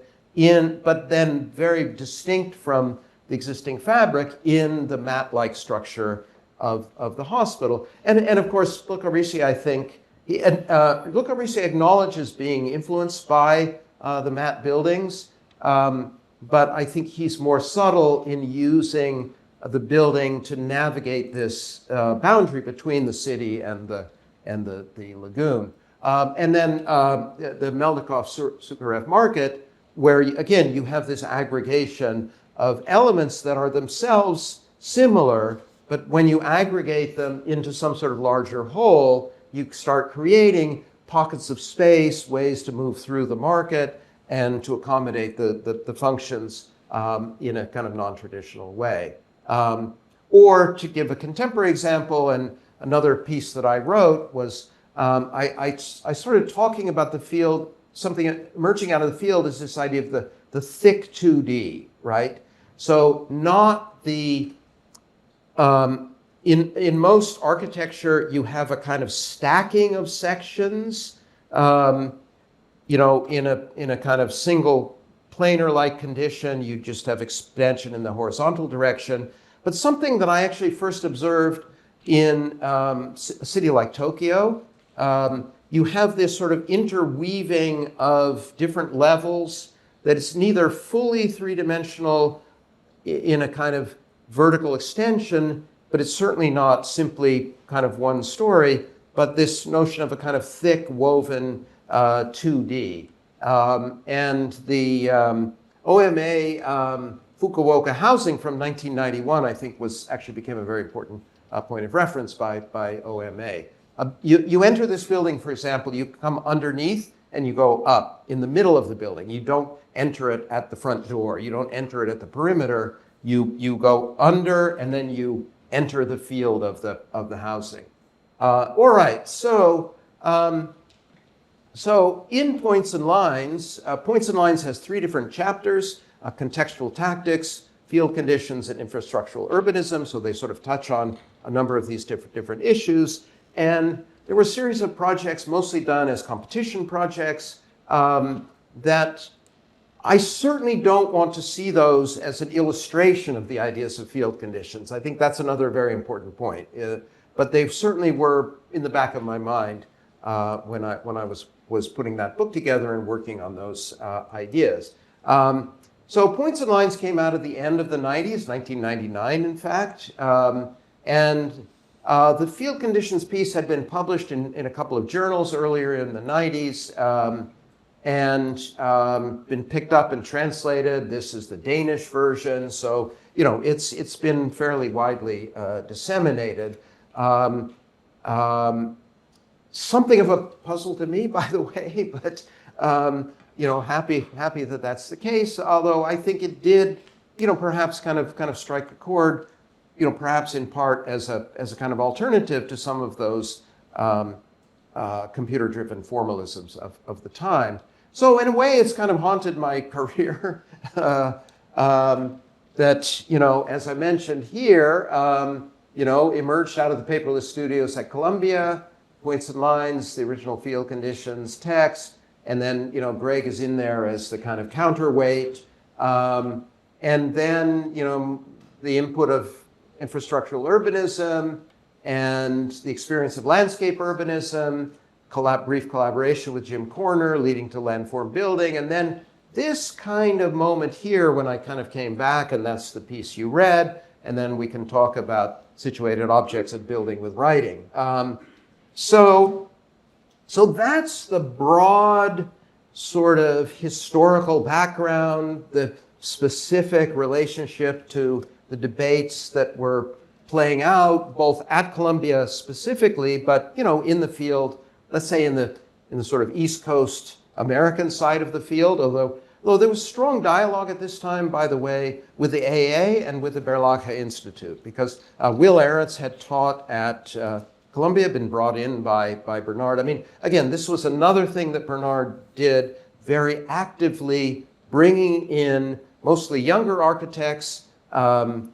but then very distinct from the existing fabric in the mat-like structure of the hospital. And of course, Le Corbusier, I think, Le Corbusier acknowledges being influenced by the mat buildings, but I think he's more subtle in using the building to navigate this boundary between the city and the lagoon. And then the Meldikov-Sukharev market, where, again, you have this aggregation of elements that are themselves similar, but when you aggregate them into some sort of larger whole, you start creating pockets of space, ways to move through the market, and to accommodate the functions in a kind of non-traditional way. Or to give a contemporary example, and another piece that I wrote was, I started talking about the field, something emerging out of the field is this idea of the thick 2D, right? So not the, in most architecture, you have a kind of stacking of sections, in a kind of single planar-like condition. You just have expansion in the horizontal direction. But something that I actually first observed in a city like Tokyo, you have this sort of interweaving of different levels that is neither fully three-dimensional in a kind of vertical extension, but it's certainly not simply kind of one story, but this notion of a kind of thick woven 2D. And the OMA Fukuoka housing from 1991, I think, became a very important point of reference by OMA. You enter this building, for example, you come underneath and you go up in the middle of the building. You don't enter it at the front door. You don't enter it at the perimeter. You go under and then you enter the field of the housing. All right, so in Points and Lines has three different chapters: contextual tactics, field conditions, and infrastructural urbanism. So they sort of touch on a number of these different issues. And there were a series of projects, mostly done as competition projects, that I certainly don't want to see those as an illustration of the ideas of field conditions. I think that's another very important point. But they certainly were in the back of my mind when I was putting that book together and working on those ideas. So Points and Lines came out at the end of the 90s, 1999 in fact, and the field conditions piece had been published in a couple of journals earlier in the 90s, and been picked up and translated. This is the Danish version, so it's been fairly widely disseminated. Something of a puzzle to me, by the way, but happy that that's the case. Although I think it did, perhaps kind of strike a chord, perhaps in part as a kind of alternative to some of those computer-driven formalisms of the time. So in a way, it's kind of haunted my career. That, as I mentioned here, emerged out of the paperless studios at Columbia, Points and Lines, the original field conditions text, and then, Greg is in there as the kind of counterweight. And then, the input of infrastructural urbanism and the experience of landscape urbanism, brief collaboration with Jim Corner leading to Landform Building, and then this kind of moment here when I kind of came back, and that's the piece you read, and then we can talk about situated objects and building with writing. So that's the broad sort of historical background, the specific relationship to the debates that were playing out both at Columbia specifically, but in the field, let's say in the sort of East Coast American side of the field, although there was strong dialogue at this time, by the way, with the AA and with the Berlage Institute, because Will Aretz had taught at Columbia, been brought in by Bernard. I mean, again, this was another thing that Bernard did, very actively bringing in mostly younger architects, but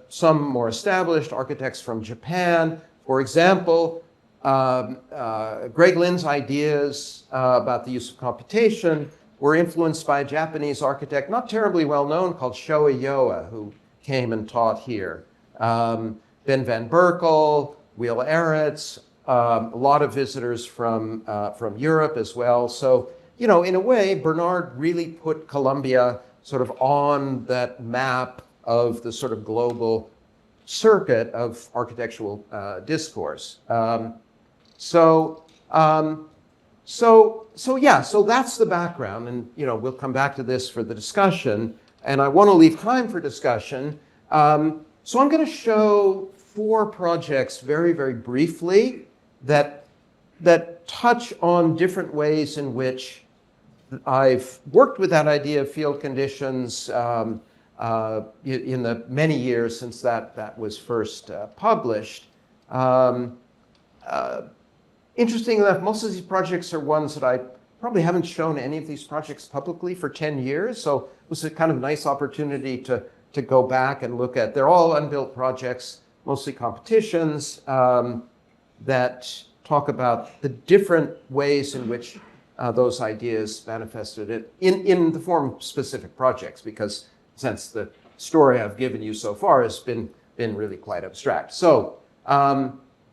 some more established architects from Japan. For example, Greg Lin's ideas about the use of computation were influenced by a Japanese architect, not terribly well known, called Shoei Yoa, who came and taught here. Ben Van Berkel, Will Aretz, a lot of visitors from Europe as well. So, in a way, Bernard really put Columbia sort of on that map of the sort of global circuit of architectural discourse. So that's the background, and we'll come back to this for the discussion, and I want to leave time for discussion. So I'm going to show 4 projects very, very briefly that touch on different ways in which I've worked with that idea of field conditions in the many years since that was first published. Interesting enough, most of these projects are ones that I probably haven't shown any of these projects publicly for 10 years. So it was a kind of nice opportunity to go back and look at. They're all unbuilt projects, mostly competitions, that talk about the different ways in which those ideas manifested it in the form of specific projects, because since the story I've given you so far has been really quite abstract. So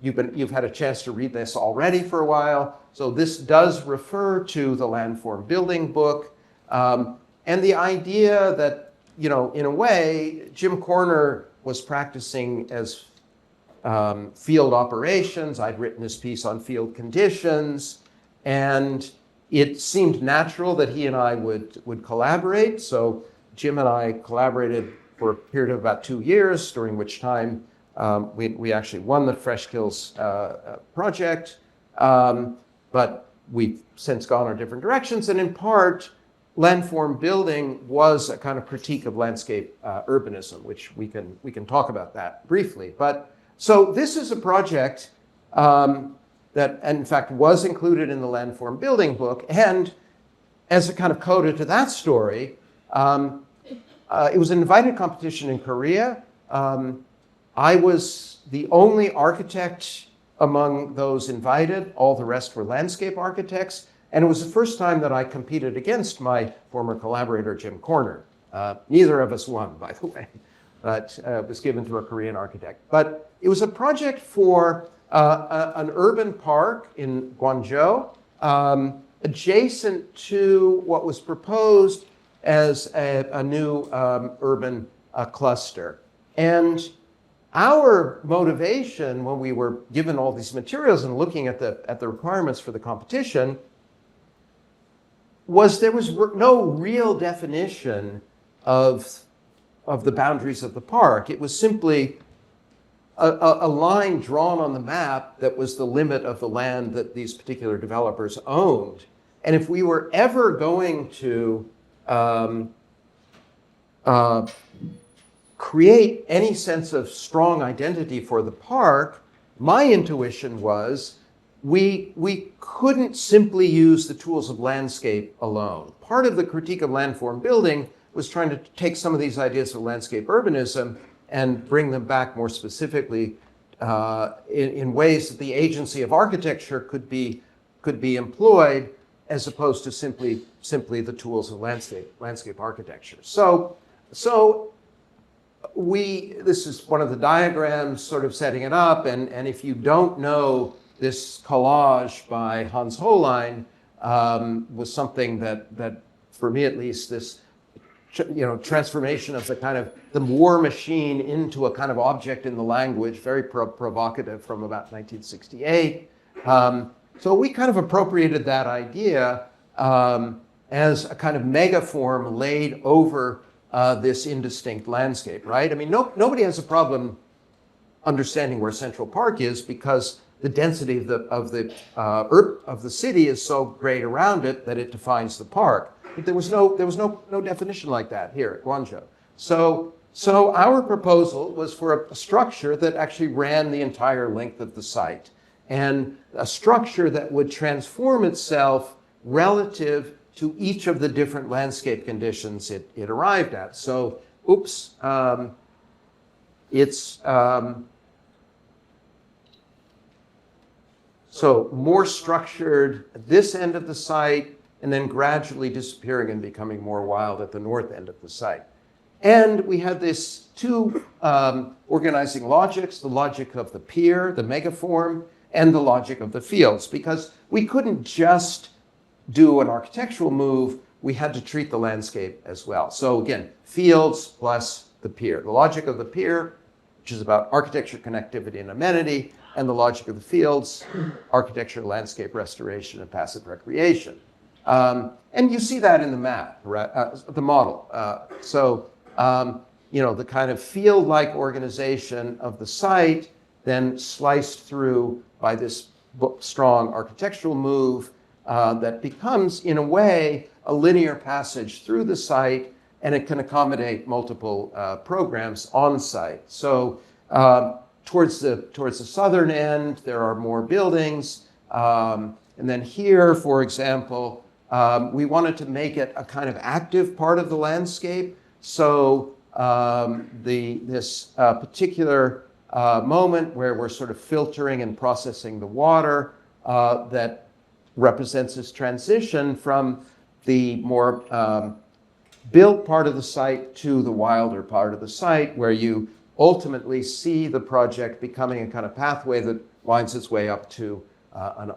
you've had a chance to read this already for a while. So this does refer to the Landform Building book, and the idea that, in a way, Jim Corner was practicing as field operations. I'd written this piece on field conditions, and it seemed natural that he and I would collaborate. So Jim and I collaborated for a period of about 2 years, during which time we actually won the Fresh Kills project, but we've since gone our different directions. And in part, Landform Building was a kind of critique of landscape urbanism, which we can talk about that briefly. But so this is a project that, in fact, was included in the Landform Building book, and as a kind of coda to that story, it was an invited competition in Korea. I was the only architect among those invited. All the rest were landscape architects. And it was the first time that I competed against my former collaborator, Jim Corner. Neither of us won, by the way, but it was given to a Korean architect. But it was a project for an urban park in Guangzhou, adjacent to what was proposed as a new urban cluster. And our motivation when we were given all these materials and looking at the requirements for the competition was there was no real definition of the boundaries of the park. It was simply a line drawn on the map that was the limit of the land that these particular developers owned. And if we were ever going to create any sense of strong identity for the park, my intuition was we couldn't simply use the tools of landscape alone. Part of the critique of landform building was trying to take some of these ideas of landscape urbanism and bring them back more specifically in ways that the agency of architecture could be employed as opposed to simply the tools of landscape architecture. So this is one of the diagrams sort of setting it up, and if you don't know, this collage by Hans Hollein was something that for me at least, this transformation of the kind of the war machine into a kind of object in the language, very provocative from about 1968. So we kind of appropriated that idea as a kind of megaform laid over this indistinct landscape, right? I mean, nobody has a problem understanding where Central Park is because the density of the city is so great around it that it defines the park. But there was no definition like that here at Guangzhou. So our proposal was for a structure that actually ran the entire length of the site, and a structure that would transform itself relative to each of the different landscape conditions it arrived at. So, it's so more structured at this end of the site, and then gradually disappearing and becoming more wild at the north end of the site. And we had this two organizing logics, the logic of the pier, the megaform, and the logic of the fields, because we couldn't just do an architectural move, we had to treat the landscape as well. So again, fields plus the pier. The logic of the pier, which is about architecture, connectivity, and amenity, and the logic of the fields, architecture, landscape restoration, and passive recreation. And you see that in the map, right? The model. The kind of field-like organization of the site, then sliced through by this strong architectural move that becomes, in a way, a linear passage through the site, and it can accommodate multiple programs on site. So towards the southern end, there are more buildings. And then here, for example, we wanted to make it a kind of active part of the landscape. So this particular moment where we're sort of filtering and processing the water that represents this transition from the more built part of the site to the wilder part of the site, where you ultimately see the project becoming a kind of pathway that winds its way up to an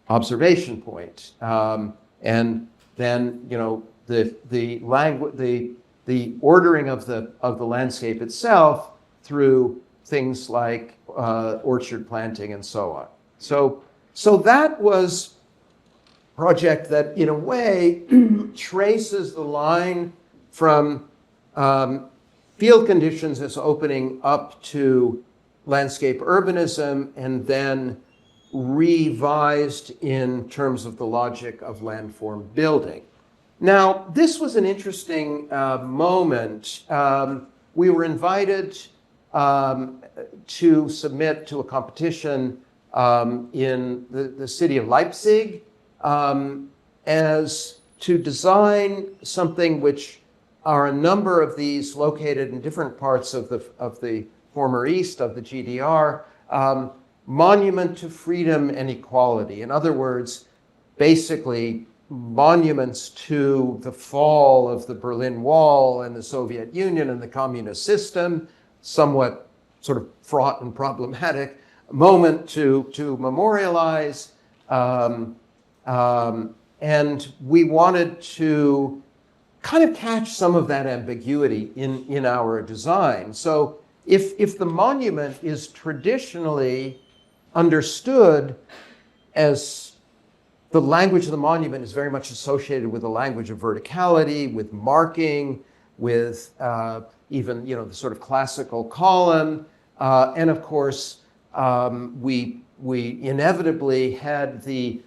observation point. And then, the ordering of the landscape itself through things like orchard planting and so on. So that was a project that, in a way, traces the line from field conditions as opening up to landscape urbanism, and then revised in terms of the logic of landform building. Now, this was an interesting moment. We were invited to submit to a competition in the city of Leipzig as to design something which are a number of these located in different parts of the former East of the GDR, monument to freedom and equality. In other words, basically monuments to the fall of the Berlin Wall and the Soviet Union and the communist system, somewhat sort of fraught and problematic moment to memorialize. And we wanted to kind of catch some of that ambiguity in our design. So if the monument is traditionally understood as the language of the monument is very much associated with the language of verticality, with marking, with even the sort of classical column, and of course we inevitably had the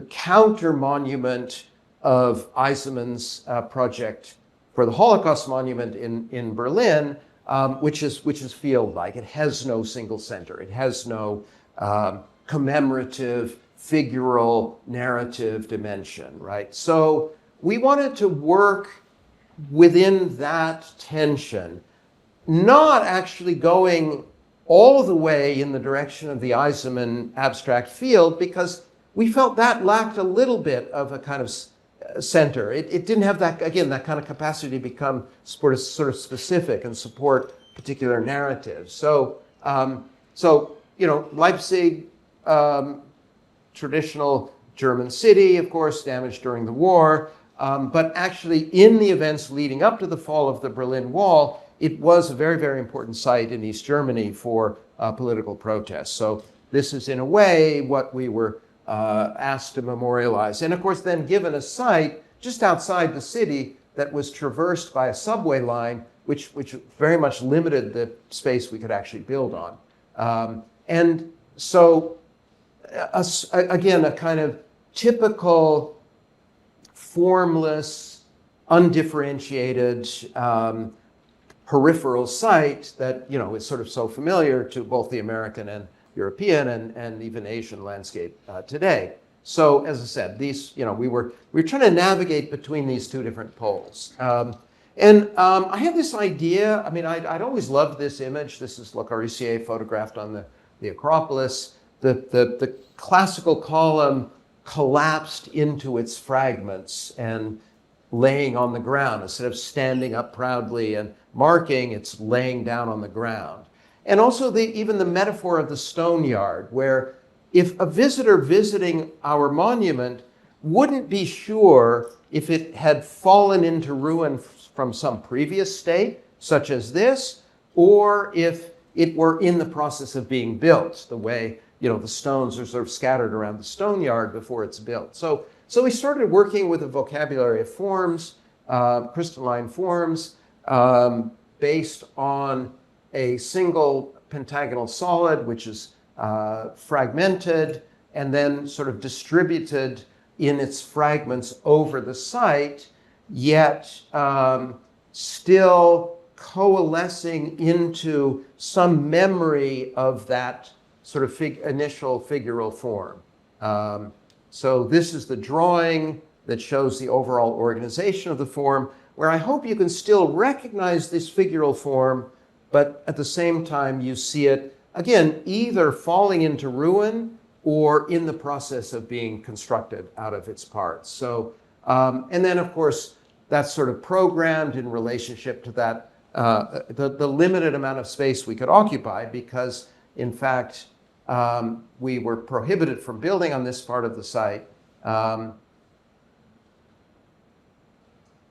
counter monument of Eisenman's project for the Holocaust monument in Berlin, which is field-like. It has no single center. It has no commemorative, figural, narrative dimension, right? So we wanted to work within that tension, not actually going all the way in the direction of the Eisenman abstract field, because we felt that lacked a little bit of a kind of center. It didn't have that, again, that kind of capacity to become sort of specific and support particular narratives. So, Leipzig, traditional German city, of course, damaged during the war. But actually, in the events leading up to the fall of the Berlin Wall, it was a very, very important site in East Germany for political protests. So this is, in a way, what we were asked to memorialize. And of course, then given a site just outside the city that was traversed by a subway line, which very much limited the space we could actually build on. And so, again, a kind of typical formless, undifferentiated, peripheral site that is sort of so familiar to both the American and European and even Asian landscape today. So, as I said, these we were trying to navigate between these two different poles. I had this idea. I mean, I'd always loved this image. This is Le Corbusier photographed on the Acropolis. The classical column collapsed into its fragments and laying on the ground. Instead of standing up proudly and marking, it's laying down on the ground. And also even the metaphor of the stone yard, where if a visitor visiting our monument wouldn't be sure if it had fallen into ruin from some previous state, such as this, or if it were in the process of being built, the way the stones are sort of scattered around the stone yard before it's built. So we started working with a vocabulary of forms, crystalline forms, based on a single pentagonal solid, which is fragmented and then sort of distributed in its fragments over the site, yet still coalescing into some memory of that sort of initial figural form. So this is the drawing that shows the overall organization of the form, where I hope you can still recognize this figural form, but at the same time you see it, again, either falling into ruin or in the process of being constructed out of its parts. So, and then of course, that's sort of programmed in relationship to that, the limited amount of space we could occupy, because in fact, we were prohibited from building on this part of the site.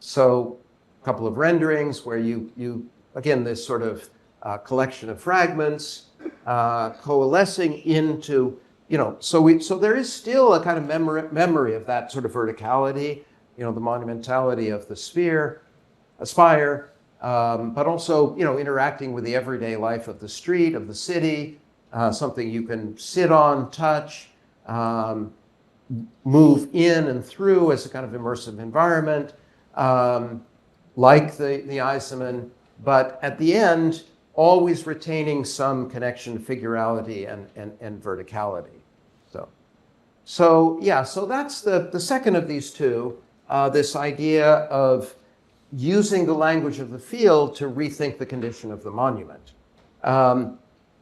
So a couple of renderings where you again, this sort of collection of fragments coalescing into, so there is still a kind of memory of that sort of verticality, the monumentality of the spire, but also, interacting with the everyday life of the street, of the city, something you can sit on, touch, move in and through as a kind of immersive environment, like the Eisenman, but at the end, always retaining some connection to figurality and verticality. So that's the second of these two, this idea of using the language of the field to rethink the condition of the monument.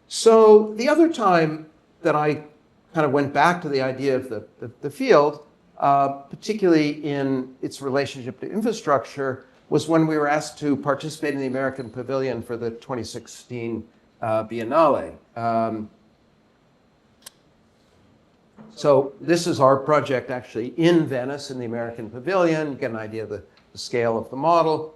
So the other time that I kind of went back to the idea of the field, particularly in its relationship to infrastructure, was when we were asked to participate in the American Pavilion for the 2016 Biennale. So this is our project actually in Venice in the American Pavilion. You get an idea of the scale of the model.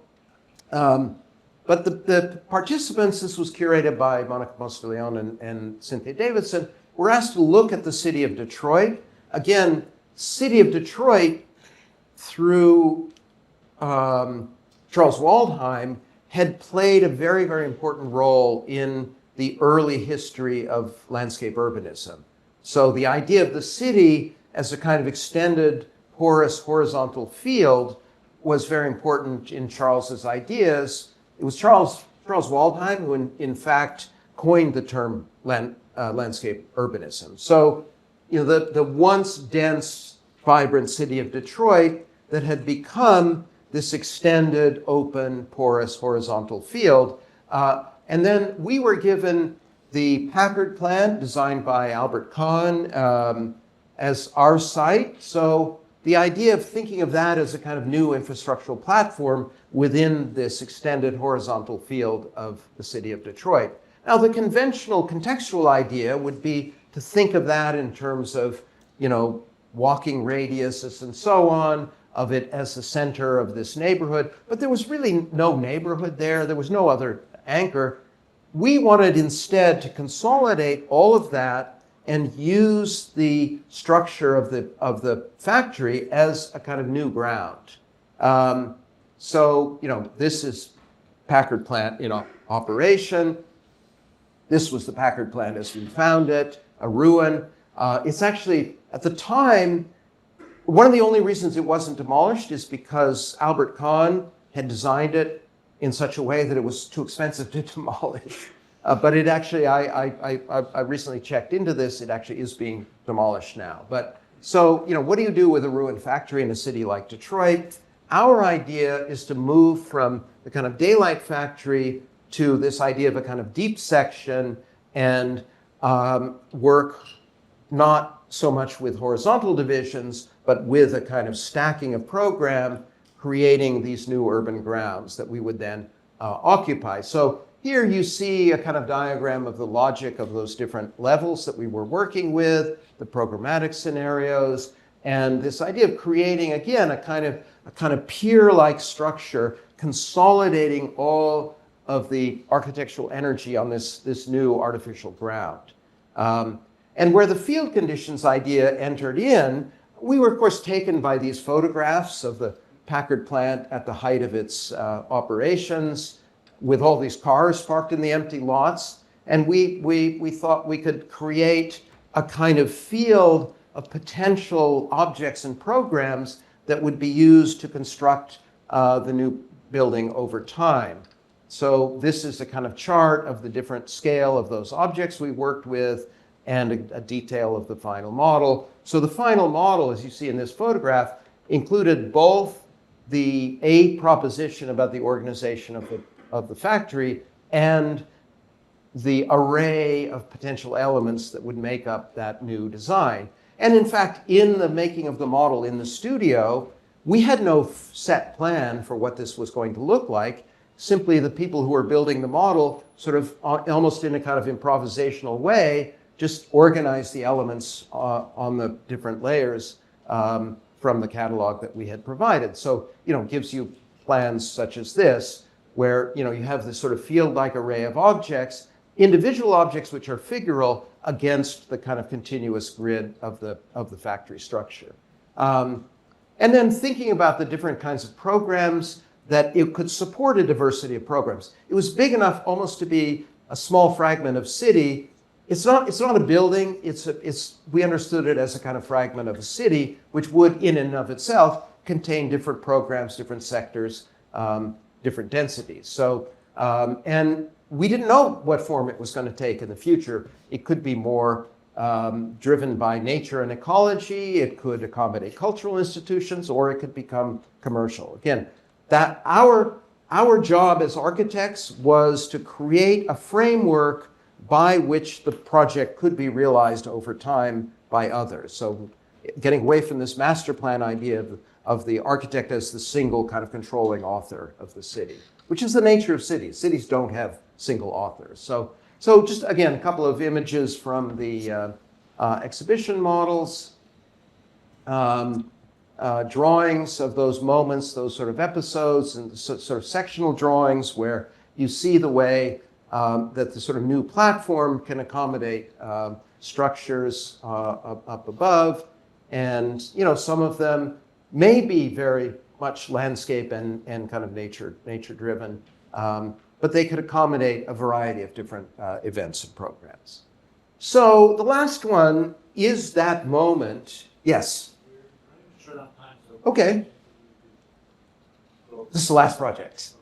But the participants, this was curated by Monica Mosfillion and Cynthia Davidson, were asked to look at the city of Detroit. Again, city of Detroit, through Charles Waldheim, had played a very, very important role in the early history of landscape urbanism. So the idea of the city as a kind of extended, porous, horizontal field was very important in Charles's ideas. It was Charles Waldheim who, in fact, coined the term landscape urbanism. So, the once dense, vibrant city of Detroit that had become this extended, open, porous, horizontal field. And then we were given the Packard plant designed by Albert Kahn as our site. So the idea of thinking of that as a kind of new infrastructural platform within this extended horizontal field of the city of Detroit. Now, the conventional contextual idea would be to think of that in terms of, walking radiuses and so on, of it as the center of this neighborhood. But there was really no neighborhood there. There was no other anchor. We wanted instead to consolidate all of that and use the structure of the factory as a kind of new ground. So, this is Packard plant in operation. This was the Packard plant as we found it, a ruin. It's actually, at the time, one of the only reasons it wasn't demolished is because Albert Kahn had designed it in such a way that it was too expensive to demolish. But it actually, I recently checked into this, it actually is being demolished now. But so, what do you do with a ruined factory in a city like Detroit? Our idea is to move from the kind of daylight factory to this idea of a kind of deep section and work not so much with horizontal divisions, but with a kind of stacking of program, creating these new urban grounds that we would then occupy. So here you see a kind of diagram of the logic of those different levels that we were working with, the programmatic scenarios, and this idea of creating, again, a kind of pier-like structure, consolidating all of the architectural energy on this new artificial ground. And where the field conditions idea entered in, we were, of course, taken by these photographs of the Packard plant at the height of its operations, with all these cars parked in the empty lots. And we thought we could create a kind of field of potential objects and programs that would be used to construct the new building over time. So this is a kind of chart of the different scale of those objects we worked with and a detail of the final model. So the final model, as you see in this photograph, included both a proposition about the organization of the factory and the array of potential elements that would make up that new design. And in fact, in the making of the model in the studio, we had no set plan for what this was going to look like. Simply the people who were building the model sort of almost in a kind of improvisational way, just organized the elements on the different layers from the catalog that we had provided. So, gives you plans such as this, where, you have this sort of field-like array of objects, individual objects which are figural against the kind of continuous grid of the factory structure. And then thinking about the different kinds of programs that it could support a diversity of programs. It was big enough almost to be a small fragment of city. It's not a building, we understood it as a kind of fragment of a city, which would in and of itself contain different programs, different sectors, different densities. So, and we didn't know what form it was going to take in the future. It could be more driven by nature and ecology, it could accommodate cultural institutions, or it could become commercial. Again, that our job as architects was to create a framework by which the project could be realized over time by others. So getting away from this master plan idea of the architect as the single kind of controlling author of the city, which is the nature of cities. Cities don't have single authors. So So just, again, a couple of images from the exhibition models. Drawings of those moments, those sort of episodes, and sort of sectional drawings where you see the way that the sort of new platform can accommodate structures up above. And, you know, some of them may be very much landscape and kind of nature driven, but they could accommodate a variety of different events and programs. So the last one is that moment. Yes. Okay. This is the last project.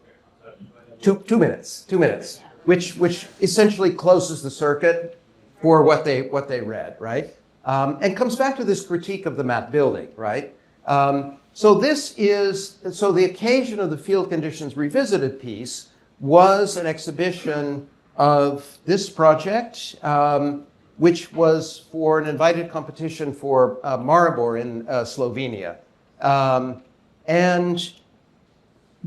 2 minutes. 2 minutes, which essentially closes the circuit for what they read, right? And comes back to this critique of the map building, right? So the occasion of the Field Conditions Revisited piece was an exhibition of this project, which was for an invited competition for Maribor in Slovenia. And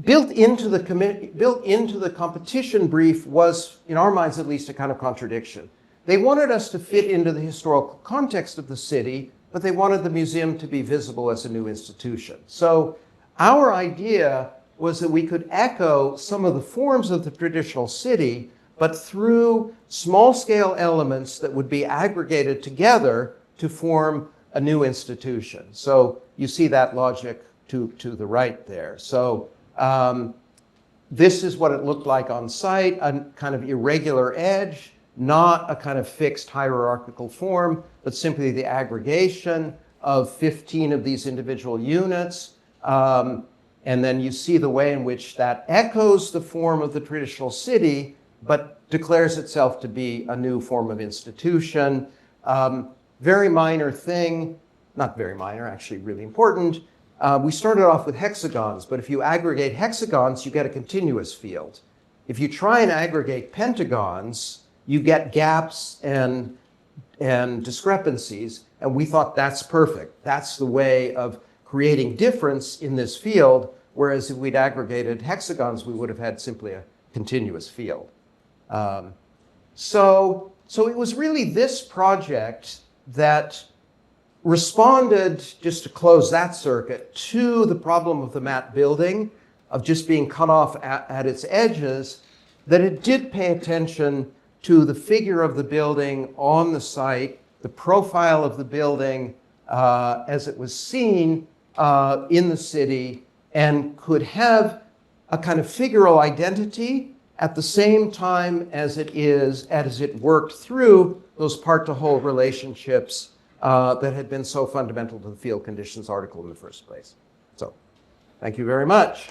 built into the competition brief was, in our minds at least, a kind of contradiction. They wanted us to fit into the historical context of the city, but they wanted the museum to be visible as a new institution. So our idea was that we could echo some of the forms of the traditional city, but through small-scale elements that would be aggregated together to form a new institution. So you see that logic to the right there. So this is what it looked like on site, a kind of irregular edge, not a kind of fixed hierarchical form, but simply the aggregation of 15 of these individual units. And then you see the way in which that echoes the form of the traditional city, but declares itself to be a new form of institution. Very minor thing, not very minor, actually really important. We started off with hexagons, but if you aggregate hexagons, you get a continuous field. If you try and aggregate pentagons, you get gaps and discrepancies, and we thought that's perfect. That's the way of creating difference in this field, whereas if we'd aggregated hexagons, we would have had simply a continuous field. So it was really this project that responded, just to close that circuit, to the problem of the map building, of just being cut off at its edges, that it did pay attention to the figure of the building on the site, the profile of the building as it was seen in the city, and could have a kind of figural identity at the same time as it worked through those part-to-whole relationships that had been so fundamental to the Field Conditions article in the first place. So, thank you very much.